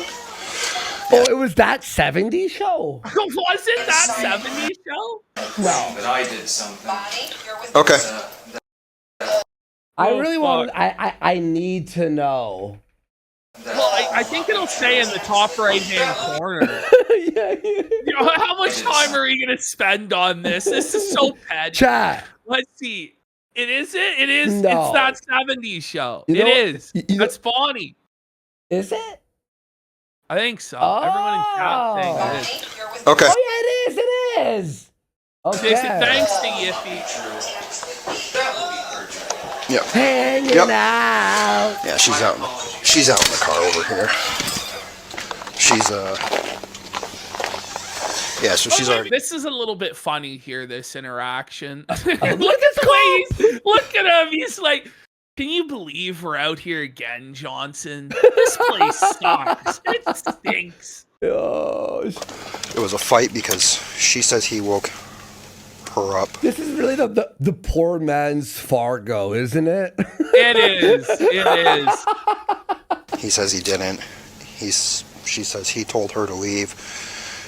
Oh, it was that 70s show?
Was it that 70s show?
No.
That I did something.
Okay.
I
Oh,
really want. I need to know.
Well, I think it'll say in the top right-hand corner.
yeah.
You know, how much time are we going to spend on this? This is so bad.
Chat.
Let's see. It is it? It is.
No.
It's that 70s show.
You know-
it is.
you know-
That's Bonnie.
Is it?
I think so. Everyone in chat saying it is.
Okay.
Oh yeah, it is. It is. Okay.
They said thanks to Yiffy.
Yep.
Hanging
Yep.
out.
Yeah, she's out. She's out in the car over here. She's Yeah, so she's already.
This is a little bit funny here. This interaction.
Look
Look at the way look at him. He's like, "Can you believe we're out here again, Johnson? This place sucks. It stinks."
Oh,
It was a fight because she says he woke her up.
this is really the poor man's Fargo, isn't it?
It is. It is.
He says he didn't. She says he told her to leave.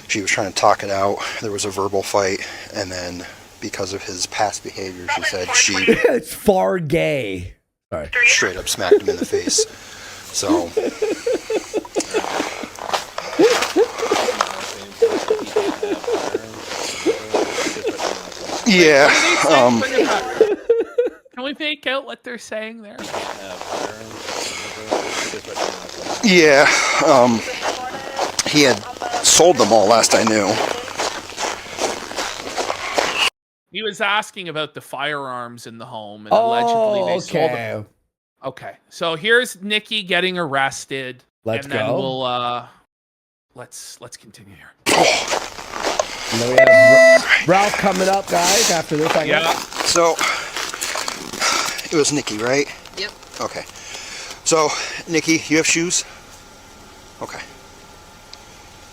She was trying to talk it out. There was a verbal fight, and then because of his past behavior, she said she
It's far gay. Sorry.
straight up smacked him in the face. So yeah.
Can we make out what they're saying there?
Yeah. He had sold them all last I knew.
He was asking about the firearms in the home, and allegedly they sold them. Okay, so here's Nikki getting arrested.
Let's
and then
go.
We'll let's continue here.
And then we have Ralph coming up, guys. After this, I
Yeah.
guess.
So it was Nikki, right?
Yep.
Okay. So Nikki, you have shoes? Okay.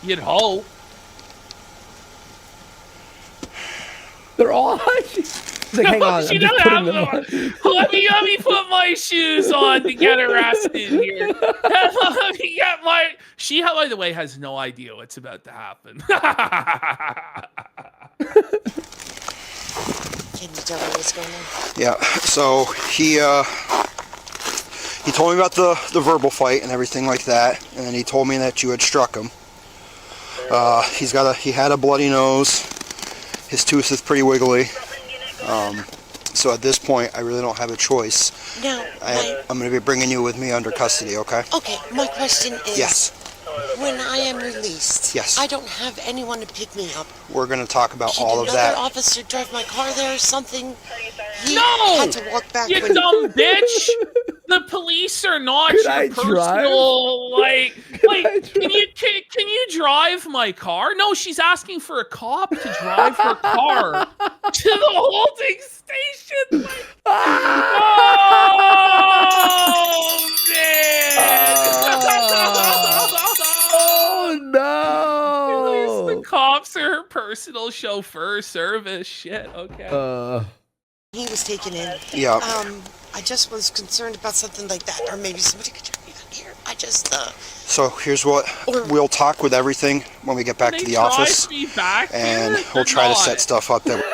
You'd hope.
They're all. Like, hang on,
She
I'm just
doesn't
putting
have
them on.
them. Let me put my shoes on to get arrested here. Let me get my. She, by the way, has no idea what's about to happen.
Can you tell me what's going on?
Yeah. So he told me about the verbal fight and everything like that, and then he told me that you had struck him. He had a bloody nose. His tooth is pretty wiggly. So at this point, I really don't have a choice.
Now,
I'm going to be bringing you with me under custody, okay?
okay, my question is...
Yes.
When I am released,
Yes.
I don't have anyone to pick me up.
We're going to talk about
Can
all of
another
that.
officer drive my car there or something? He
No!
had to walk back
You
when...
dumb bitch! The police are not
Could
your
I
personal like.
I
Can you drive my car? No, she's asking for a cop to drive her car to the holding station. Oh man!
Oh
The cops are her personal chauffeur service. Shit. Okay.
no.
he was taken in.
Yeah.
I just was concerned about something like that, or maybe somebody could drive me out here. I just,
So here's what we'll talk with everything when we get back to the office,
Me back
and
here?
we'll try to
They're
set
not.
stuff up that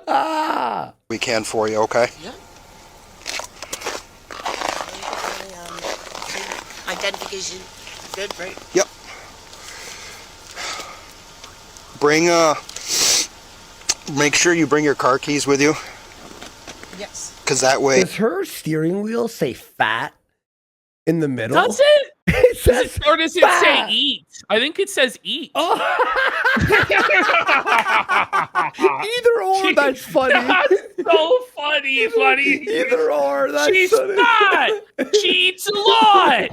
Ah.
we can for you, okay?
yeah. Identification. good, right?
Yep. Make sure you bring your car keys with you.
Yes.
Because that way...
Does her steering wheel say fat in the middle?
Does it?
It says
Or does it
fat.
say eat? I think it says eat.
Oh. Either or, that's funny.
That's so funny, buddy.
Either or, that's
She's
funny.
fat. She eats a lot.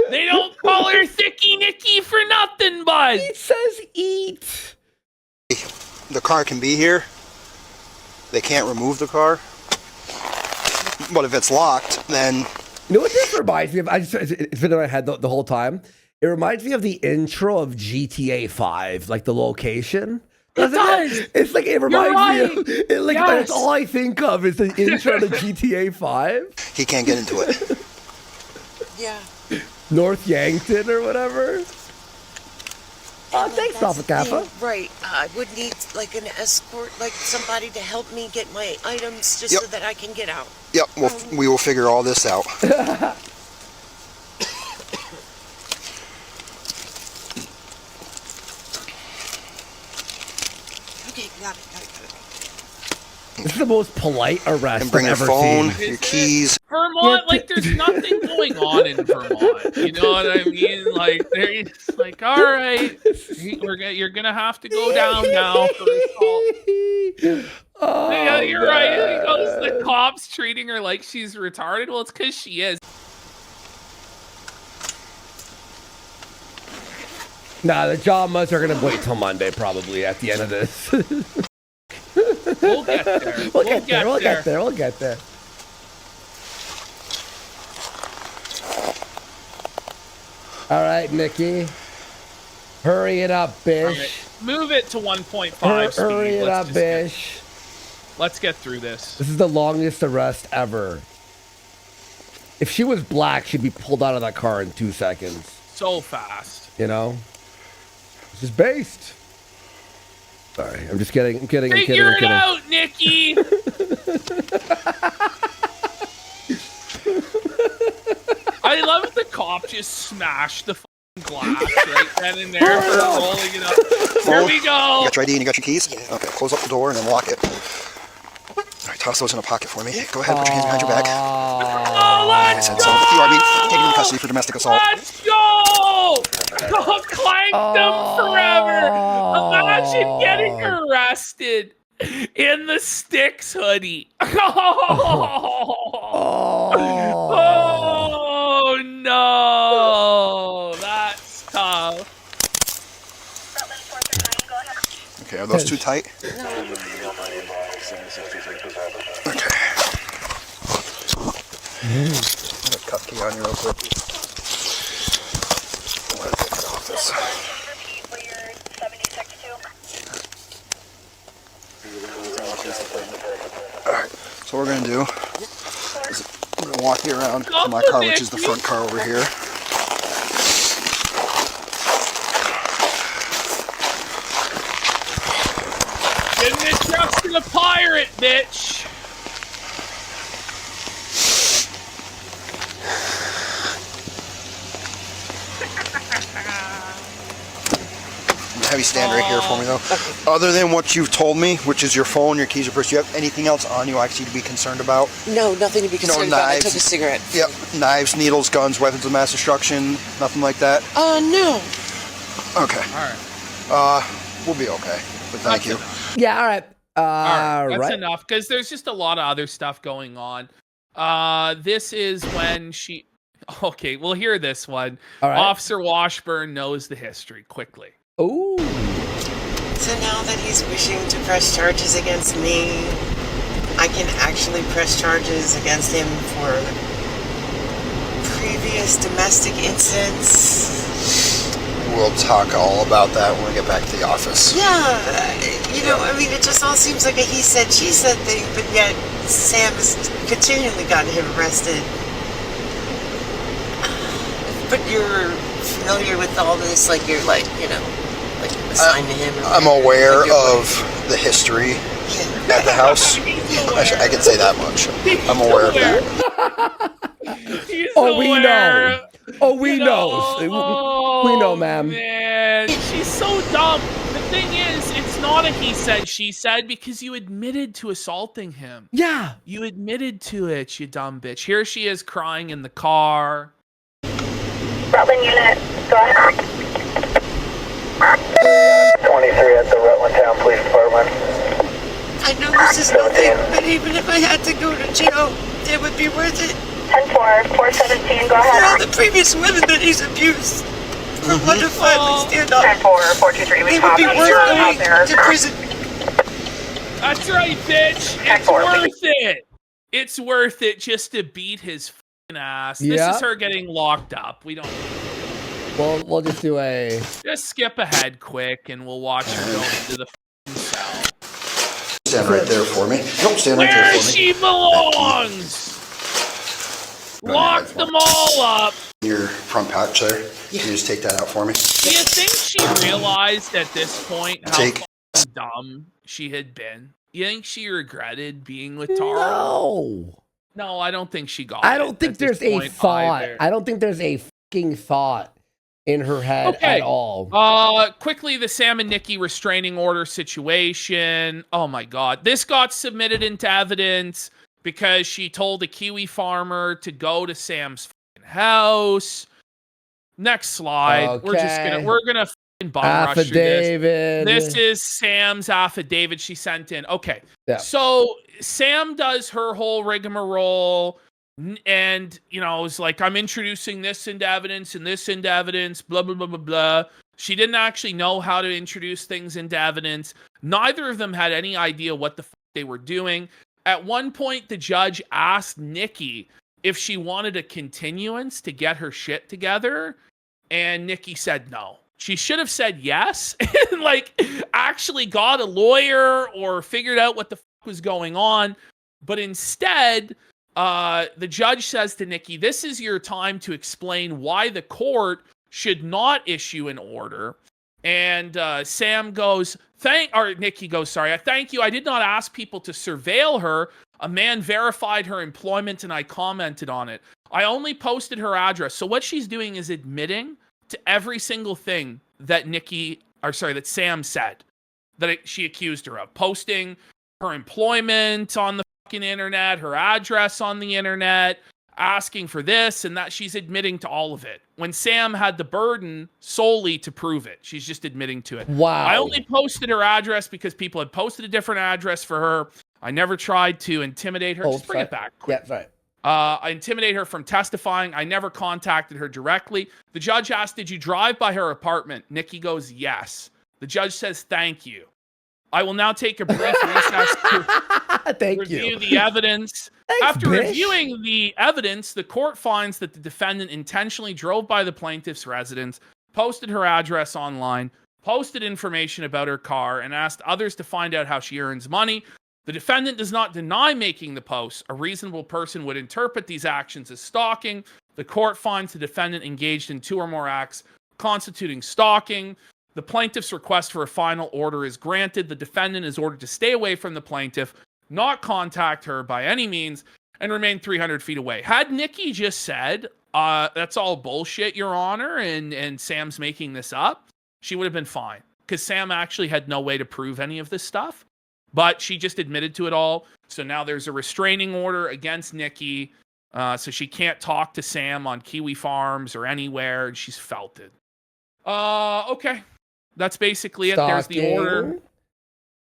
They don't call her Thicky Nicky for nothing, bud.
It says eat.
The car can be here. They can't remove the car. But if it's locked, then...
You know what this reminds me of? It's been in my head the whole time. It reminds me of the intro of GTA 5, like the location.
It does.
It's like it reminds me of it, like
Yes.
that's all I think of is the intro to GTA 5.
He can't get into it.
Yeah.
North Yankton or whatever. Oh, thanks, Alpha Kappa.
Right. I would need like an escort, like somebody to help me get my items just
Yep.
so that I can get out.
Yep, we will figure all this out.
Okay, got it.
This is the most polite arrest
And bring
I've
your
ever
phone,
seen.
your keys.
Vermont, like there's nothing going on in Vermont. You know what I mean? Like it's like, all right, you're gonna have to go down now for assault.
Oh,
Yeah, you're right.
man.
He goes, the cops treating her like she's retarded. Well, it's because she is.
Nah, the Jamas are gonna wait till Monday probably at the end of this.
We'll get there.
We'll get there. All right, Nikki. Hurry it up, bish.
Right. Move it to 1.5 speed.
Hurry it up,
Let's
bish.
let's get through this.
This is the longest arrest ever. If she was black, she'd be pulled out of that car in 2 seconds.
So fast.
You know? This is based. Sorry, I'm kidding.
Figure it out, Nikki. I love it. The cop just smashed the fucking glass right then and there for rolling it up. Here we go.
You got your ID and you got your keys? Yeah. Okay, close up the door and then lock it. All right, toss those in a pocket for me. Go ahead, put your hands behind your back.
Oh, let's
Taken
go.
into custody for domestic assault.
Let's go. Oh, clanked them forever. Imagine getting arrested in the Styx hoodie. Oh no, that's tough.
Okay, are those too tight? Okay. Put a cuff key on you real quick. Let it get off this. Alright, so what we're going to do is I'm going to walk you around to my car, which is the front car over here.
Didn't it just to the pirate, bitch?
Have you stand right here for me though. Other than what you've told me, which is your phone, your keys, your purse, do you have anything else on you actually to be concerned about?
No, nothing to be concerned about. I took a cigarette.
Yep. Knives, needles, guns, weapons of mass destruction, nothing like that?
No.
Okay.
All right.
We'll be okay. But thank you.
Yeah, all right.
That's enough, because there's just a lot of other stuff going on. This is when she... Okay, we'll hear this one.
All right.
Officer Washburn knows the history quickly.
Ooh.
So now that he's wishing to press charges against me, I can actually press charges against him for previous domestic incidents.
We'll talk all about that when we get back to the office.
Yeah, you know, I mean, it just all seems like a he said, she said thing, but yet Sam has continually gotten him arrested. But you're familiar with all this, like you're like, you know, like assigned to him.
I'm aware of the history at the house. I can say that much. I'm aware of that.
We know. Oh, we know. We know, ma'am.
Man, she's so dumb. The thing is, it's not a he said, she said, because you admitted to assaulting him.
Yeah.
You admitted to it, you dumb bitch. Here she is crying in the car.
Rutland unit, go ahead.
23 at the Rutland Town Police Department.
I know this is nothing, but even if I had to go to jail, it would be worth it.
10-4, 417, go
For all
ahead.
the previous women that he's abused. For one to finally stand up.
10-4, 423, we
It would be
copy.
worth
You're out
going
there.
to prison.
That's right, bitch. It's worth it. It's worth it just to beat his fucking ass. This
Yeah.
is her getting locked up. We don't.
We'll just do a.
Just skip ahead quick, and we'll watch her go into the fucking cell.
Stand right there for me. Nope, stand right
Where
there for me.
she belongs. Lock them all up.
Your front patch there. Can you just take that out for me?
Do you think she realized at this point how
Take-
fucking dumb she had been? You think she regretted being with Taro?
No.
No, I don't think she got it.
I don't think
at this
there's a
point
thought.
either.
I don't think there's a fucking thought in her head
Okay.
at all.
Quickly, the Sam and Nikki restraining order situation. Oh my God. This got submitted into evidence because she told a Kiwi farmer to go to Sam's fucking house. Next slide. We're gonna fucking bum rush through this.
Affidavit.
This is Sam's affidavit she sent in. Okay.
Yeah.
So Sam does her whole rigmarole. And, you know, it's like, I'm introducing this into evidence and this into evidence, blah, blah, blah, blah, blah. She didn't actually know how to introduce things into evidence. Neither of them had any idea what the fuck they were doing. At one point, the judge asked Nikki if she wanted a continuance to get her shit together. And Nikki said no. She should have said yes and, like, actually got a lawyer or figured out what the fuck was going on. But instead, the judge says to Nikki, this is your time to explain why the court should not issue an order. And Sam goes, Nikki goes, sorry, I thank you. I did not ask people to surveil her. A man verified her employment and I commented on it. I only posted her address. So what she's doing is admitting to every single thing that that Sam said that she accused her of. Posting her employment on the fucking internet, her address on the internet, asking for this and that. She's admitting to all of it. When Sam had the burden solely to prove it, she's just admitting to it.
Wow.
I only posted her address because people had posted a different address for her. I never tried to intimidate her. Just bring it back. Quick.
Yeah, right.
I intimidate her from testifying. I never contacted her directly. The judge asked, did you drive by her apartment? Nikki goes, yes. The judge says, thank you. I will now take a brief recess to review the evidence.
Thanks,
After
bitch.
reviewing the evidence, the court finds that the defendant intentionally drove by the plaintiff's residence, posted her address online, posted information about her car, and asked others to find out how she earns money. The defendant does not deny making the posts. A reasonable person would interpret these actions as stalking. The court finds the defendant engaged in 2 or more acts constituting stalking. The plaintiff's request for a final order is granted. The defendant is ordered to stay away from the plaintiff, not contact her by any means, and remain 300 feet away. Had Nikki just said, that's all bullshit, Your Honor, and Sam's making this up, she would have been fine. Because Sam actually had no way to prove any of this stuff. But she just admitted to it all. So now there's a restraining order against Nikki. So she can't talk to Sam on Kiwi Farms or anywhere. And she's felted. Okay. That's basically it. There's the order.